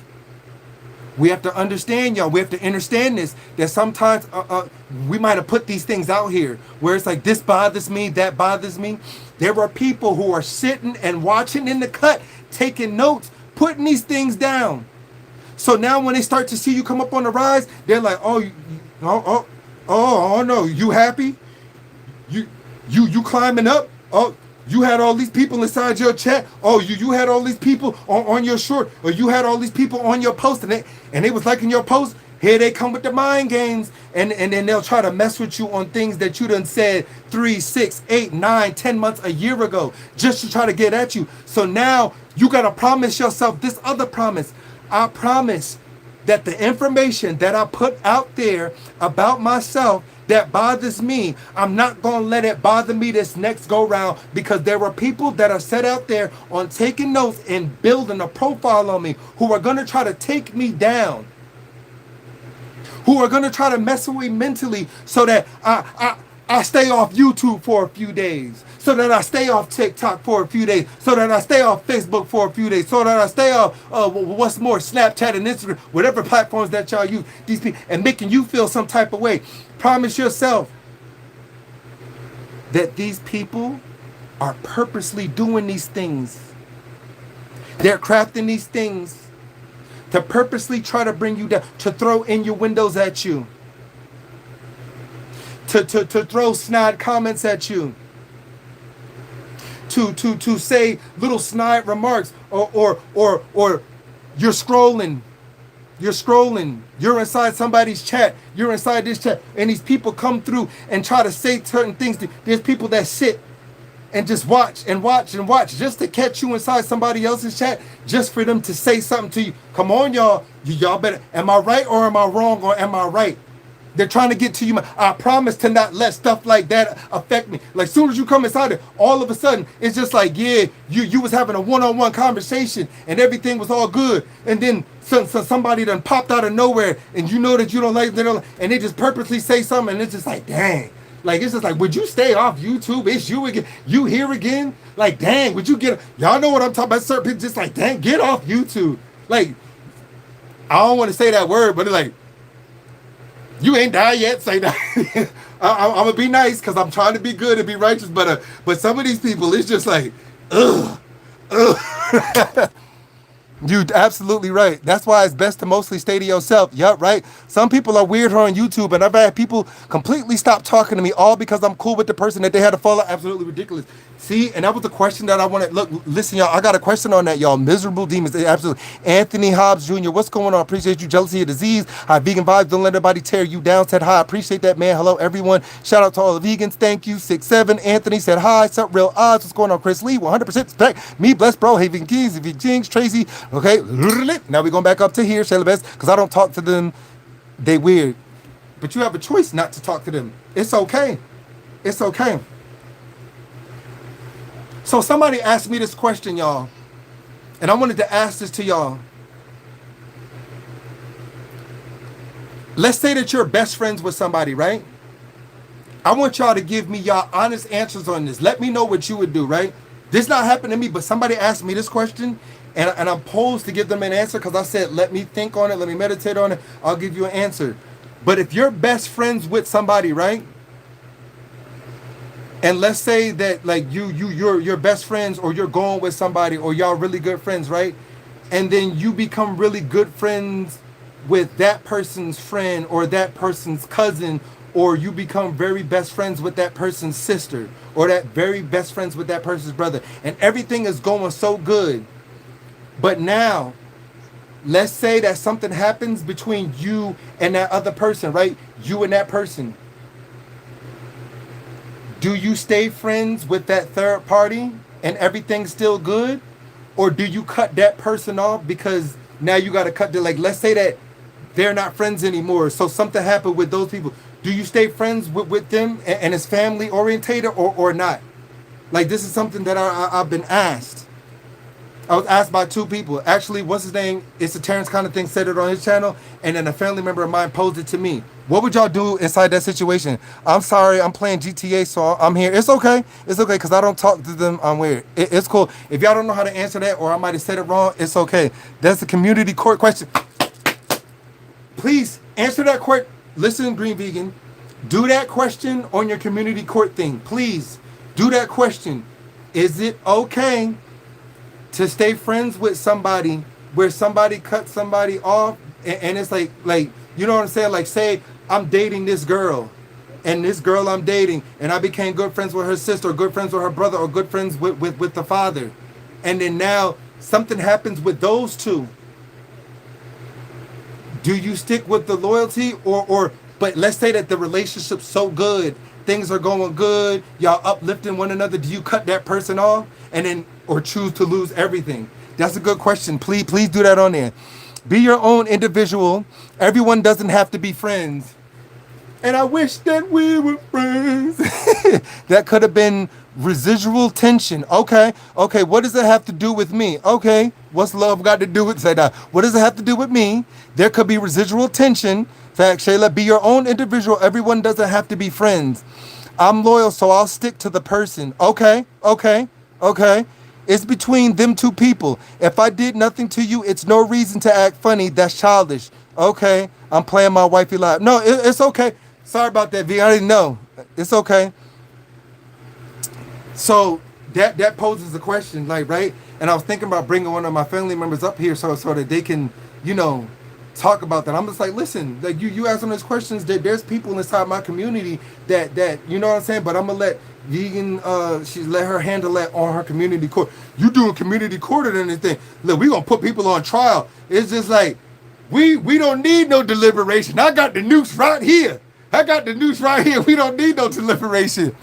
We have to understand, y'all. We have to understand this, that sometimes we might have put these things out here where it's like, this bothers me, that bothers me. There are people who are sitting and watching in the cut, taking notes, putting these things down. So now when they start to see you come up on the rise, they're like, oh no, you happy? You climbing up? Oh, you had all these people inside your chat. Oh, you had all these people on your short, or you had all these people on your post, and they was liking your post. Here they come with the mind games, and then they'll try to mess with you on things that you done said 3, 6, 8, 9, 10 months, a year ago, just to try to get at you. So now you gotta promise yourself this other promise. I promise that the information that I put out there about myself that bothers me, I'm not going to let it bother me this next go round, because there are people that are set out there on taking notes and building a profile on me who are going to try to take me down, who are going to try to mess with me mentally so that I stay off YouTube for a few days, so that I stay off TikTok for a few days, so that I stay off Facebook for a few days, so that I stay off, what's more, Snapchat and Instagram, whatever platforms that y'all use, these people, and making you feel some type of way. Promise yourself that these people are purposely doing these things. They're crafting these things to purposely try to bring you down, to throw in your windows at you, to throw snide comments at you, to say little snide remarks, or you're scrolling, you're inside somebody's chat, you're inside this chat, and these people come through and try to say certain things. There's people that sit and just watch just to catch you inside somebody else's chat, just for them to say something to you. Come on, y'all better, am I right or am I wrong, or am I right? They're trying to get to you. I promise to not let stuff like that affect me. Like, soon as you come inside it, all of a sudden, it's just like, yeah, you was having a one-on-one conversation and everything was all good. And then somebody done popped out of nowhere, and you know that you don't like them, and they just purposely say something, and it's just like, dang. Like, it's just like, would you stay off YouTube? It's you again. You here again? Like, dang, would you get... Y'all know what I'm talking about. Certain people just like, dang, get off YouTube. Like, I don't want to say that word, but it's like, you ain't died yet, say that. I'm gonna be nice because I'm trying to be good and be righteous, but some of these people, it's just like, ugh. You absolutely right. That's why it's best to mostly stay to yourself. Yup, right. Some people are weird on YouTube, and I've had people completely stop talking to me all because I'm cool with the person that they had to follow. Absolutely ridiculous. See, and that was the question that I wanted. Look, listen, y'all. I got a question on that, y'all. Miserable demons. Absolutely. Anthony Hobbs Jr. What's going on? Appreciate you. Jealousy of disease. Hi, vegan vibes. Don't let anybody tear you down. Said hi. Appreciate that, man. Hello, everyone. Shout out to all the vegans. Thank you. 6'7". Anthony said hi. What's up, real odds? What's going on, Chris Lee? 100% respect. Me, bless, bro. Hey, vegan kings, vegan kings, Tracy. Okay. Now we're going back up to here, Shayla Best, because I don't talk to them. They weird. But you have a choice not to talk to them. It's okay. It's okay. So somebody asked me this question, y'all, and I wanted to ask this to y'all. Let's say that you're best friends with somebody, right? I want y'all to give me y'all honest answers on this. Let me know what you would do, right? This not happened to me, but somebody asked me this question, and I'm posed to give them an answer because I said, let me think on it, let me meditate on it, I'll give you an answer. But if you're best friends with somebody, right? And let's say that like you're best friends, or you're going with somebody, or y'all really good friends, right? And then you become really good friends with that person's friend or that person's cousin, or you become very best friends with that person's sister, or that very best friends with that person's brother, and everything is going so good. But now, let's say that something happens between you and that other person, right? You and that person. Do you stay friends with that third party and everything's still good? Or do you cut that person off because now you got to cut the, like, let's say that they're not friends anymore. So something happened with those people. Do you stay friends with them and it's family orientated, or not? Like, this is something that I've been asked. I was asked by two people. Actually, what's his name? It's a Terrence kind of thing, said it on his channel, and then a family member of mine posed it to me. What would y'all do inside that situation? I'm sorry, I'm playing GTA, so I'm here. It's okay. It's okay, because I don't talk to them. I'm weird. It's cool. If y'all don't know how to answer that, or I might have said it wrong, it's okay. That's a community court question. Please answer that court. Listen, Green Vegan. Do that question on your community court thing. Please do that question. Is it okay to stay friends with somebody where somebody cut somebody off, and it's like, you know what I'm saying? Like, say I'm dating this girl, and this girl I'm dating, and I became good friends with her sister, or good friends with her brother, or good friends with the father. And then now something happens with those two. Do you stick with the loyalty, or but let's say that the relationship's so good, things are going good, y'all uplifting one another, do you cut that person off and then, or choose to lose everything? That's a good question. Please do that on there. Be your own individual. Everyone doesn't have to be friends. And I wish that we were friends. That could have been residual tension. Okay. What does it have to do with me? Okay. What's love got to do with that? What does it have to do with me? There could be residual tension. Fact, Shayla, be your own individual. Everyone doesn't have to be friends. I'm loyal, so I'll stick to the person. Okay. It's between them two people. If I did nothing to you, it's no reason to act funny. That's childish. Okay. I'm playing my wifey live. No, it's okay. Sorry about that, V. I didn't know. It's okay. So that poses a question, like, right? And I was thinking about bringing one of my family members up here so that they can, talk about that. I'm just like, listen, like you ask them those questions. There's people inside my community that you know what I'm saying. But I'm gonna let Vegan, she's let her handle that on her community court. You doing community court or anything? Look, we gonna put people on trial. It's just like we don't need no deliberation. I got the noose right here. We don't need no deliberation.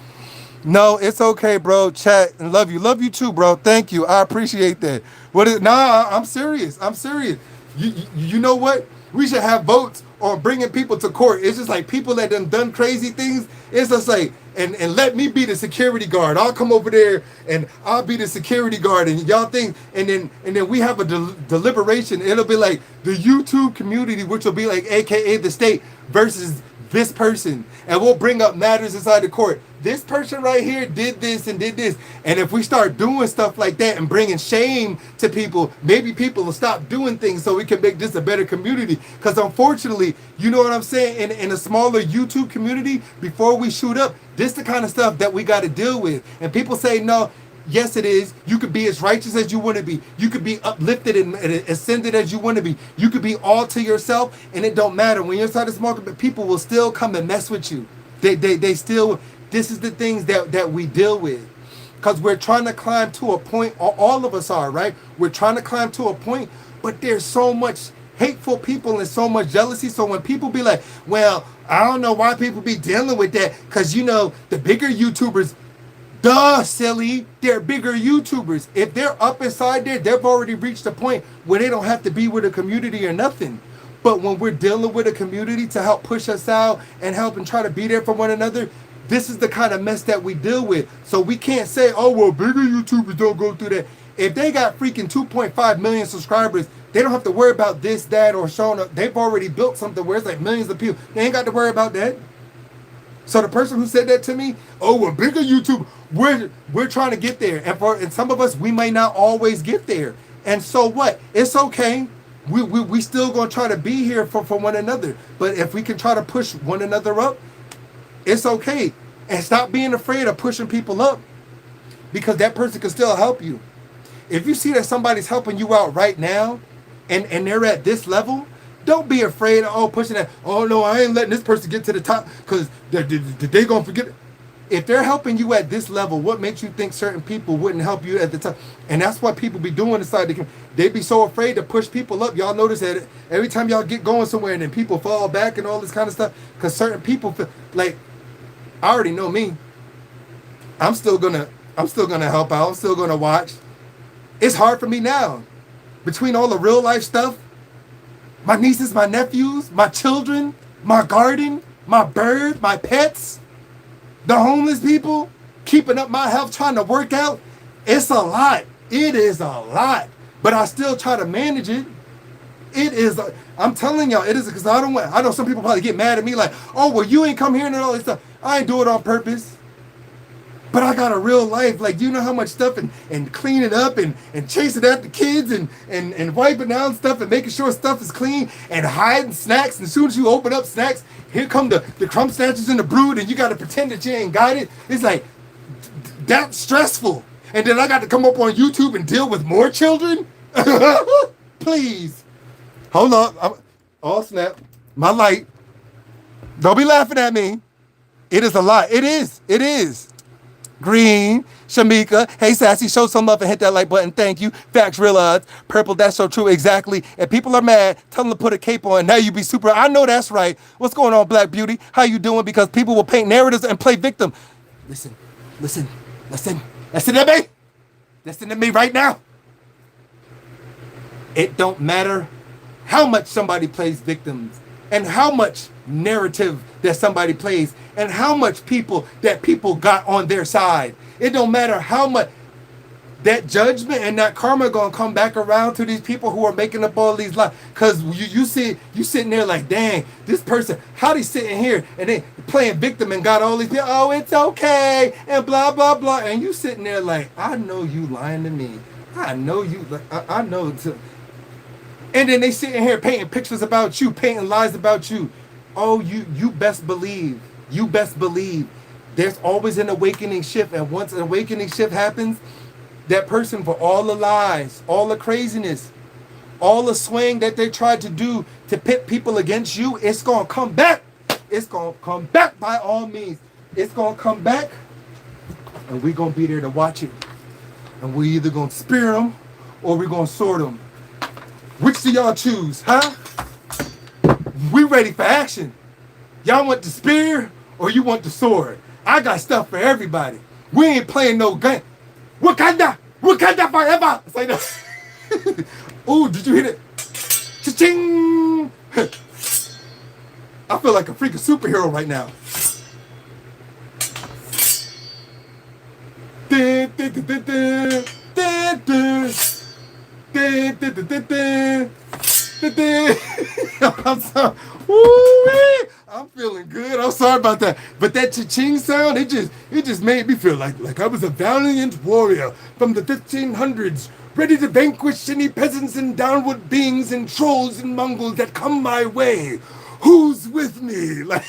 No, it's okay, bro. Chat and love you too, bro. Thank you. I appreciate that. I'm serious. You know what? We should have votes on bringing people to court. It's just like people that done crazy things. It's just like, and let me be the security guard. I'll come over there and I'll be the security guard, and y'all think, and then we have a deliberation. It'll be like the YouTube community, which will be like AKA the state versus this person, and we'll bring up matters inside the court. This person right here did this and did this. And if we start doing stuff like that and bringing shame to people, maybe people will stop doing things so we can make this a better community. Because unfortunately, you know what I'm saying, in a smaller YouTube community, before we shoot up, this the kind of stuff that we got to deal with. And people say, no, Yes, it is. You could be as righteous as you want to be. You could be uplifted and ascended as you want to be. You could be all to yourself, and it don't matter. When you're inside this market, but people will still come and mess with you. They still. This is the things that we deal with, because we're trying to climb to a point. All of us are, right? We're trying to climb to a point, but there's so much hateful people and so much jealousy. So when people be like, well, I don't know why people be dealing with that, because the bigger YouTubers. Duh, silly. They're bigger YouTubers. If they're up inside there, they've already reached a point where they don't have to be with a community or nothing. But when we're dealing with a community to help push us out and help and try to be there for one another, this is the kind of mess that we deal with. So we can't say, oh, well, bigger YouTubers don't go through that. If they got freaking 2.5 million subscribers, they don't have to worry about this, that, or showing up. They've already built something where it's like millions of people. They ain't got to worry about that. So the person who said that to me, oh, well, bigger YouTube, we're trying to get there. And some of us, we may not always get there. And so what? It's okay. We still going to try to be here for one another. But if we can try to push one another up, it's okay. And stop being afraid of pushing people up, because that person can still help you. If you see that somebody's helping you out right now and they're at this level, don't be afraid of pushing that. Oh no, I ain't letting this person get to the top because they gonna forget it. If they're helping you at this level, what makes you think certain people wouldn't help you at the top? And that's what people be doing inside the community. They be so afraid to push people up. Y'all notice that every time y'all get going somewhere and then people fall back and all this kind of stuff, because certain people feel like, I already know me. I'm still gonna help out. I'm still gonna watch. It's hard for me now, between all the real life stuff. My nieces, my nephews, my children, my garden, my bird, my pets, the homeless people, keeping up my health, trying to work out. It's a lot. It is a lot. But I still try to manage it. It is, I'm telling y'all, it is, because I know some people probably get mad at me like, oh, well, you ain't come here and all this stuff. I ain't do it on purpose. But I got a real life. Like, you know how much stuff and cleaning up and chasing after kids and wiping down stuff and making sure stuff is clean and hiding snacks. And as soon as you open up snacks, here come the crumb snatchers and the brood, and you got to pretend that you ain't got it. It's like, that's stressful. And then I got to come up on YouTube and deal with more children? Please. Hold on. Oh, snap. My light. Don't be laughing at me. It is a lot. It is. It is. Green, Shamika, hey Sassy, show some love and hit that like button. Thank you. Facts, real odds. Purple, that's so true. Exactly. If people are mad, tell them to put a cape on. Now you be super. I know that's right. What's going on, Black Beauty? How you doing? Because people will paint narratives and play victim. Listen to me. Listen to me right now. It don't matter how much somebody plays victims and how much narrative that somebody plays and how much people got on their side. It don't matter how much that judgment and that karma gonna come back around to these people who are making up all these lies. Cause you sitting there like, dang, this person, how they sitting here and they playing victim and got all these people, oh, it's okay, and blah, blah, blah. And you sitting there like, I know you lying to me. I know you, I know too. And then they sitting here painting pictures about you, painting lies about you. Oh, you best believe, there's always an awakening shift. And once an awakening shift happens, that person, for all the lies, all the craziness, all the swaying that they tried to do to pit people against you, it's going to come back. It's going to come back by all means. It's going to come back, and we're going to be there to watch it. And we either going to spear them or we're going to sword them. Which do y'all choose, huh? We ready for action. Y'all want the spear or you want the sword? I got stuff for everybody. We ain't playing no game. Wakanda forever. Say that. Ooh, did you hear that? Cha-ching! I feel like a freaking superhero right now. I'm sorry. Woo-wee. I'm feeling good. I'm sorry about that. But that cha-ching sound, it just made me feel like I was a valiant warrior from the 1500s, ready to vanquish any peasants and downward beings and trolls and Mongols that come my way. Who's with me? Like,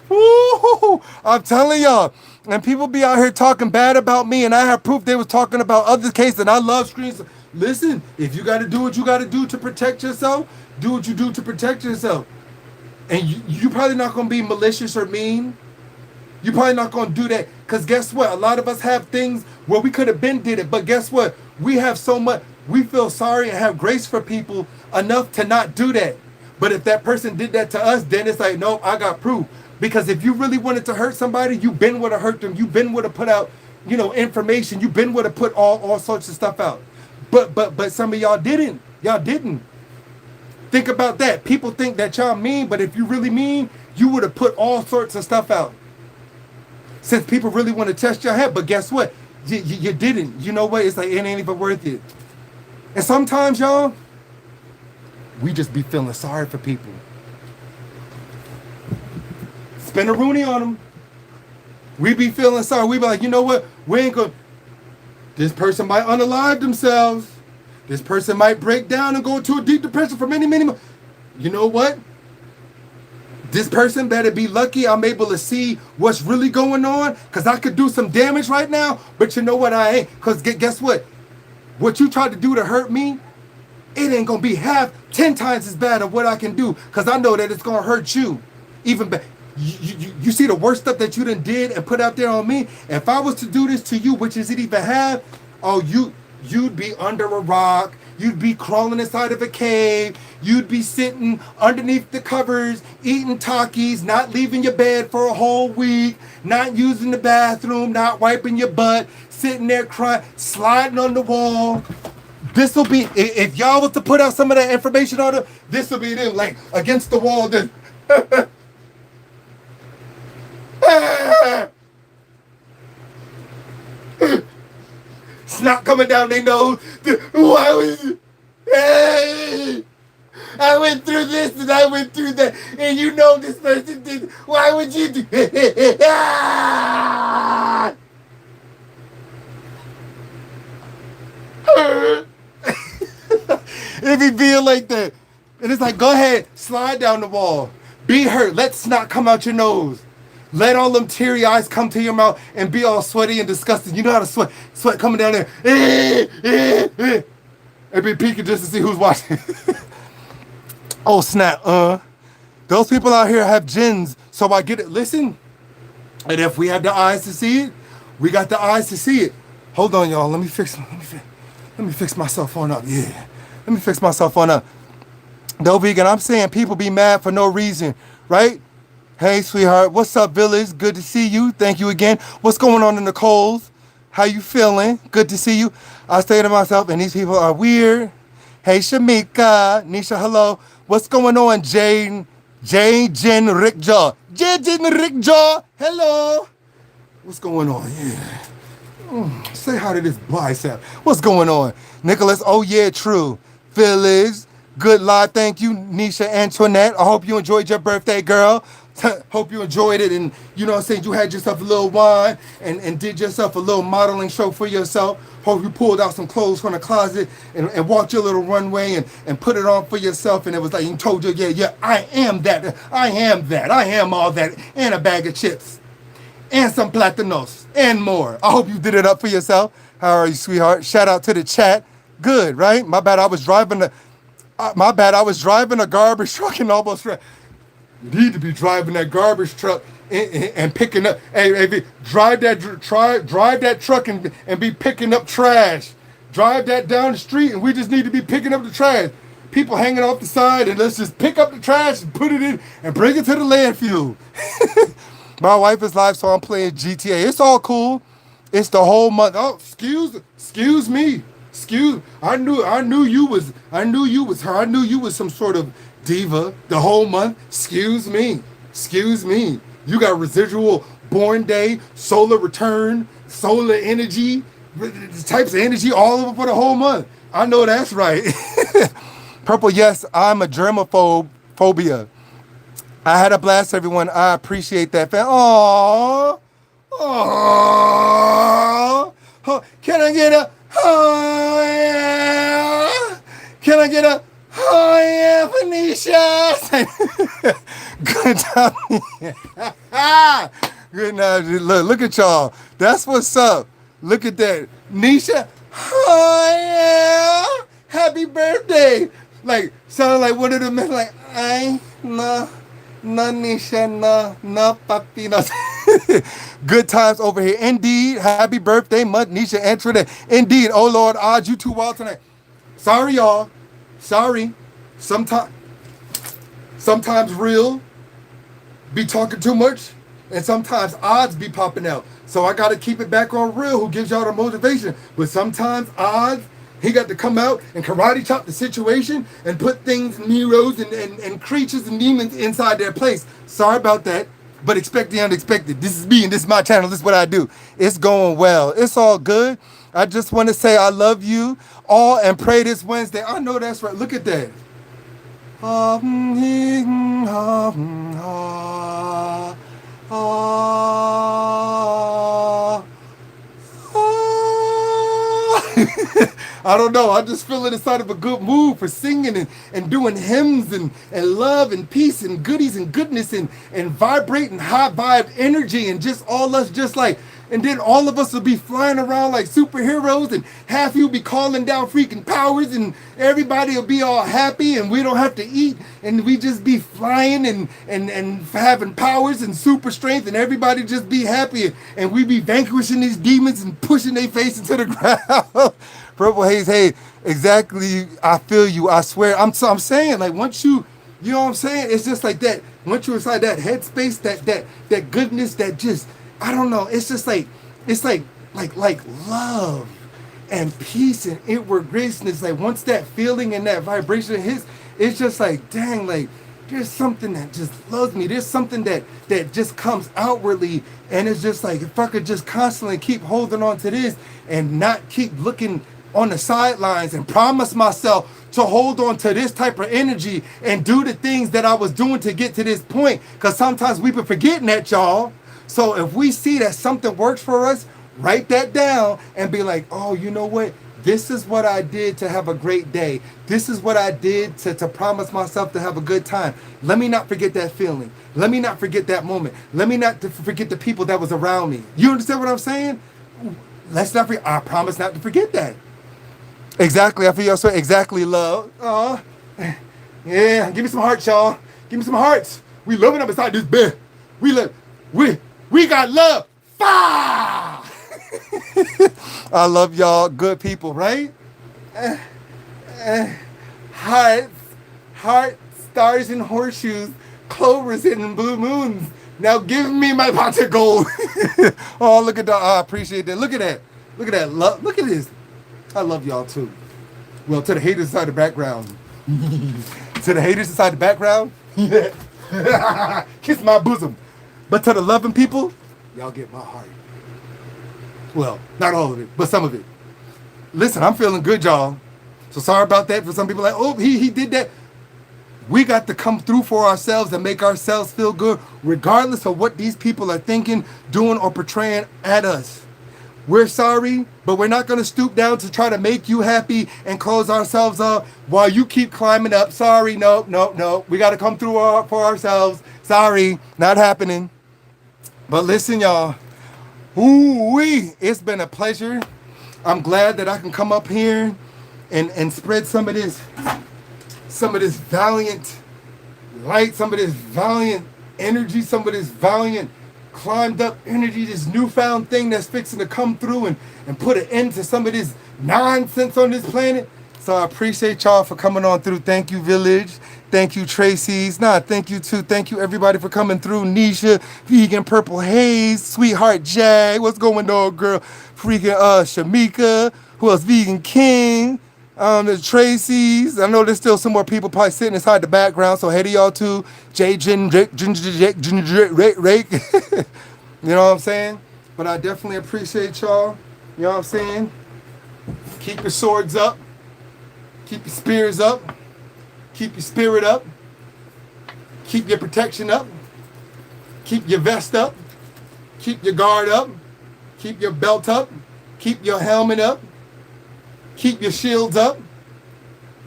woo, I'm telling y'all. And people be out here talking bad about me, and I have proof they was talking about other cases, and I love screens. Listen, if you got to do what you got to do to protect yourself, do what you do to protect yourself. And you probably not going to be malicious or mean. You probably not going to do that. Because guess what? A lot of us have things where we could have been did it. But guess what? We have so much. We feel sorry and have grace for people enough to not do that. But if that person did that to us, then it's like, nope, I got proof. Because if you really wanted to hurt somebody, you been would have hurt them. You been would have put out, information. You been would have put all sorts of stuff out. But some of y'all didn't. Y'all didn't. Think about that. People think that y'all mean, but if you really mean, you would have put all sorts of stuff out. Since people really want to test your head, but guess what? You didn't. You know what? It's like, it ain't even worth it. And sometimes, y'all, we just be feeling sorry for people. Spend a Rooney on them. We be feeling sorry. We be like, you know what? We ain't gonna. This person might unalive themselves. This person might break down and go into a deep depression for many months. You know what? This person better be lucky I'm able to see what's really going on, because I could do some damage right now, but you know what? I ain't. Because guess what? What you tried to do to hurt me, it ain't going to be 10 times as bad of what I can do, because I know that it's going to hurt you. Even better. You see the worst stuff that you done did and put out there on me? If I was to do this to you, which is it even have? Oh, you'd be under a rock. You'd be crawling inside of a cave. You'd be sitting underneath the covers, eating Takis, not leaving your bed for a whole week, not using the bathroom, not wiping your butt, sitting there crying, sliding on the wall. This will be, if y'all was to put out some of that information on it, this will be them, like, against the wall, then. Snot coming down their nose. Why was you? Hey, I went through this and I went through that, and you know this person did. Why would you do? It be being like that, and it's like, go ahead, slide down the wall, be hurt, let snot come out your nose. Let all them teary eyes come to your mouth and be all sweaty and disgusting. You know how to sweat coming down there. And be peeking just to see who's watching. Oh, snap. Those people out here have jinns, so I get it. Listen, and if we have the eyes to see it, we got the eyes to see it. Hold on, y'all. Let me fix my cell phone up. Yeah. Let me fix my cell phone up. No, vegan, I'm saying people be mad for no reason, right? Hey, sweetheart, what's up, Village? Good to see you. Thank you again. What's going on in the Coles? How you feeling? Good to see you. I say to myself, and these people are weird. Hey, Shamika. Nisha, hello. What's going on, Jen Rickjaw? Jen Rickjaw, hello. What's going on? Yeah. Say hi to this bicep. What's going on? Nicholas, oh yeah, true. Village, good live. Thank you, Nisha Antoinette. I hope you enjoyed your birthday, girl. Hope you enjoyed it, and you know what I'm saying, you had yourself a little wine and did yourself a little modeling show for yourself. Hope you pulled out some clothes from the closet and walked your little runway and put it on for yourself, and it was like you told you, yeah, I am that, I am all that, and a bag of chips, and some platanos, and more. I hope you did it up for yourself. How are you, sweetheart? Shout out to the chat. Good, right? My bad, I was driving a garbage truck and almost... You need to be driving that garbage truck and picking up. Hey, drive that truck and be picking up trash. Drive that down the street, and we just need to be picking up the trash. People hanging off the side, and let's just pick up the trash and put it in and bring it to the landfill. My wife is live, so I'm playing GTA. It's all cool. It's the whole month. Oh, excuse me. I knew you was her. I knew you was some sort of diva the whole month. Excuse me. You got residual born day, solar return, solar energy, types of energy all over for the whole month. I know that's right. Purple, yes, I'm a germophobia. I had a blast, everyone. I appreciate that. Aww. Can I get a... Can I get a... Oh yeah, Phoenicia. Good time. Good night. Look at y'all. That's what's up. Look at that. Nisha. Oh yeah. Happy birthday. Like sound like one of them men like I no Nisha no papi no. Good times over here. Indeed. Happy birthday, month Nisha Antoinette. Indeed. Oh Lord, odds you too wild tonight. Sorry y'all. Sorry. Sometimes real be talking too much, and sometimes odds be popping out. So I gotta keep it back on real who gives y'all the motivation. But sometimes odds, he got to come out and karate chop the situation and put things, Neros and creatures and demons inside their place. Sorry about that, but expect the unexpected. This is me and this is my channel. This is what I do. It's going well. It's all good. I just want to say I love you all and pray this Wednesday. I know that's right. Look at that. I don't know. I just feel inside of a good mood for singing and doing hymns and love and peace and goodies and goodness and vibrating high vibe energy and just all us just like, and then all of us will be flying around like superheroes and half you be calling down freaking powers and everybody will be all happy and we don't have to eat and we just be flying and having powers and super strength and everybody just be happy and we be vanquishing these demons and pushing their face into the ground. Purple Haze, hey, exactly. I feel you. I swear. I'm saying like once you know what I'm saying? It's just like that. Once you're inside that headspace, that goodness, that just I don't know. It's just like it's like love and peace and inward grace. And it's like once that feeling and that vibration hits, it's just like dang, like there's something that just loves me. There's something that just comes outwardly, and it's just like if I could just constantly keep holding on to this and not keep looking on the sidelines and promise myself to hold on to this type of energy and do the things that I was doing to get to this point. Because sometimes we be forgetting that, y'all. So if we see that something works for us, write that down and be like, oh, you know what? This is what I did to have a great day. This is what I did to promise myself to have a good time. Let me not forget that feeling. Let me not forget that moment. Let me not forget the people that was around me. You understand what I'm saying? Let's not forget. I promise not to forget that. Exactly. I feel you. So exactly, love. Yeah. Give me some hearts, y'all. Give me some hearts. We loving up inside this bed. We got love. Fire. I love y'all, good people, right? Hearts, stars and horseshoes, clovers and blue moons. Now give me my pot of gold. Oh, look at that. I appreciate that. Look at that. Look at that. Look at this. I love y'all too. Well, to the haters inside the background. To the haters inside the background. Kiss my bosom. But to the loving people, y'all get my heart. Well, not all of it, but some of it. Listen, I'm feeling good, y'all. So sorry about that for some people like, oh, he did that. We got to come through for ourselves and make ourselves feel good, regardless of what these people are thinking, doing, or portraying at us. We're sorry, but we're not going to stoop down to try to make you happy and close ourselves up while you keep climbing up. Sorry, no. We got to come through for ourselves. Sorry, not happening. But listen, y'all. Ooh-wee, it's been a pleasure. I'm glad that I can come up here and spread some of this valiant light, some of this valiant energy, some of this valiant climbed up energy, this newfound thing that's fixing to come through and put an end to some of this nonsense on this planet. So I appreciate y'all for coming on through. Thank you, Village. Thank you, Tracy's. Thank you too. Thank you everybody for coming through. Nisha, Vegan Purple Haze, Sweetheart Jag. What's going on, girl? Freaking Shamika. Who else? Vegan King. There's Tracy's. I know there's still some more people probably sitting inside the background. So hey to y'all too. J Ginger Rake. You know what I'm saying? But I definitely appreciate y'all. You know what I'm saying? Keep your swords up. Keep your spears up. Keep your spirit up. Keep your protection up. Keep your vest up. Keep your guard up. Keep your belt up. Keep your helmet up. Keep your shields up.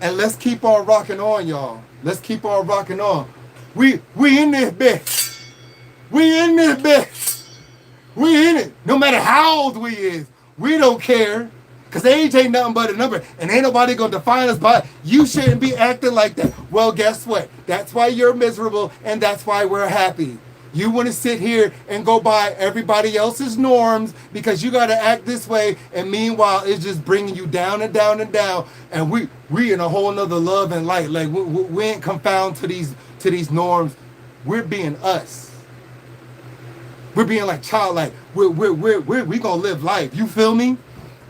And let's keep on rocking on, y'all. Let's keep on rocking on. We in this bitch. We in this bitch. We in it. No matter how old we is, we don't care. Cause age ain't nothing but a number, and ain't nobody gonna define us by. You shouldn't be acting like that. Well, guess what? That's why you're miserable, and that's why we're happy. You want to sit here and go by everybody else's norms because you got to act this way, and meanwhile it's just bringing you down and down and down. And we in a whole nother love and light. Like we ain't confound to these norms. We're being us. We're being like childlike. We gonna live life. You feel me?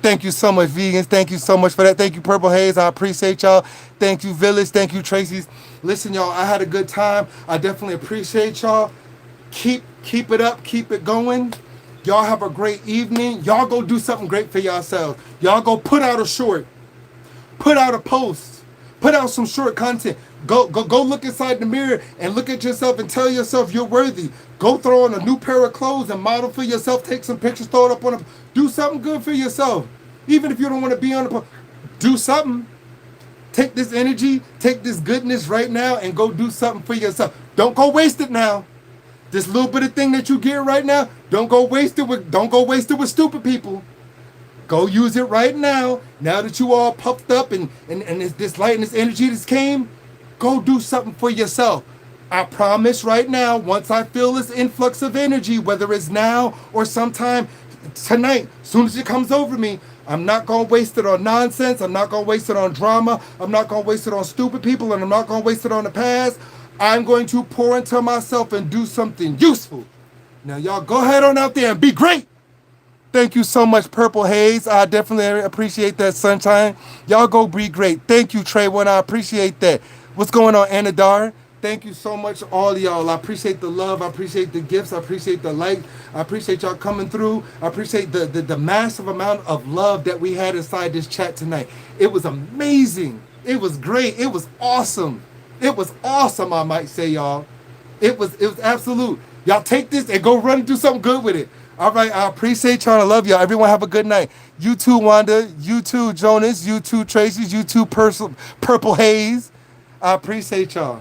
Thank you so much, vegans. Thank you so much for that. Thank you, Purple Haze. I appreciate y'all. Thank you, Village. Thank you, Tracy's. Listen, y'all, I had a good time. I definitely appreciate y'all. Keep it up. Keep it going. Y'all have a great evening. Y'all go do something great for yourselves. Y'all go put out a short. Put out a post. Put out some short content. Go look inside the mirror and look at yourself and tell yourself you're worthy. Go throw on a new pair of clothes and model for yourself. Take some pictures, throw it up on a... Do something good for yourself. Even if you don't want to be on the post, do something. Take this energy, take this goodness right now and go do something for yourself. Don't go waste it now. This little bit of thing that you get right now, don't go waste it with stupid people. Go use it right now. Now that you all puffed up and this light and this energy that's came, go do something for yourself. I promise right now, once I feel this influx of energy, whether it's now or sometime tonight, as soon as it comes over me, I'm not going to waste it on nonsense. I'm not going to waste it on drama. I'm not going to waste it on stupid people, and I'm not going to waste it on the past. I'm going to pour into myself and do something useful. Now, y'all go ahead on out there and be great. Thank you so much, Purple Haze. I definitely appreciate that, Sunshine. Y'all go be great. Thank you, Trey One. I appreciate that. What's going on, Anadar? Thank you so much, all of y'all. I appreciate the love. I appreciate the gifts. I appreciate the light. I appreciate y'all coming through. I appreciate the massive amount of love that we had inside this chat tonight. It was amazing. It was great. It was awesome. It was awesome, I might say, y'all. It was absolute. Y'all take this and go run and do something good with it. All right, I appreciate y'all. I love y'all. Everyone have a good night. You too, Wanda. You too, Jonas. You too, Tracy. You too, Purple Haze. I appreciate y'all.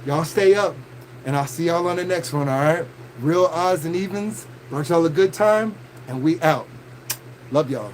Y'all stay up, and I'll see y'all on the next one, all right? Real odds and evens. Brought y'all a good time, and we out. Love y'all.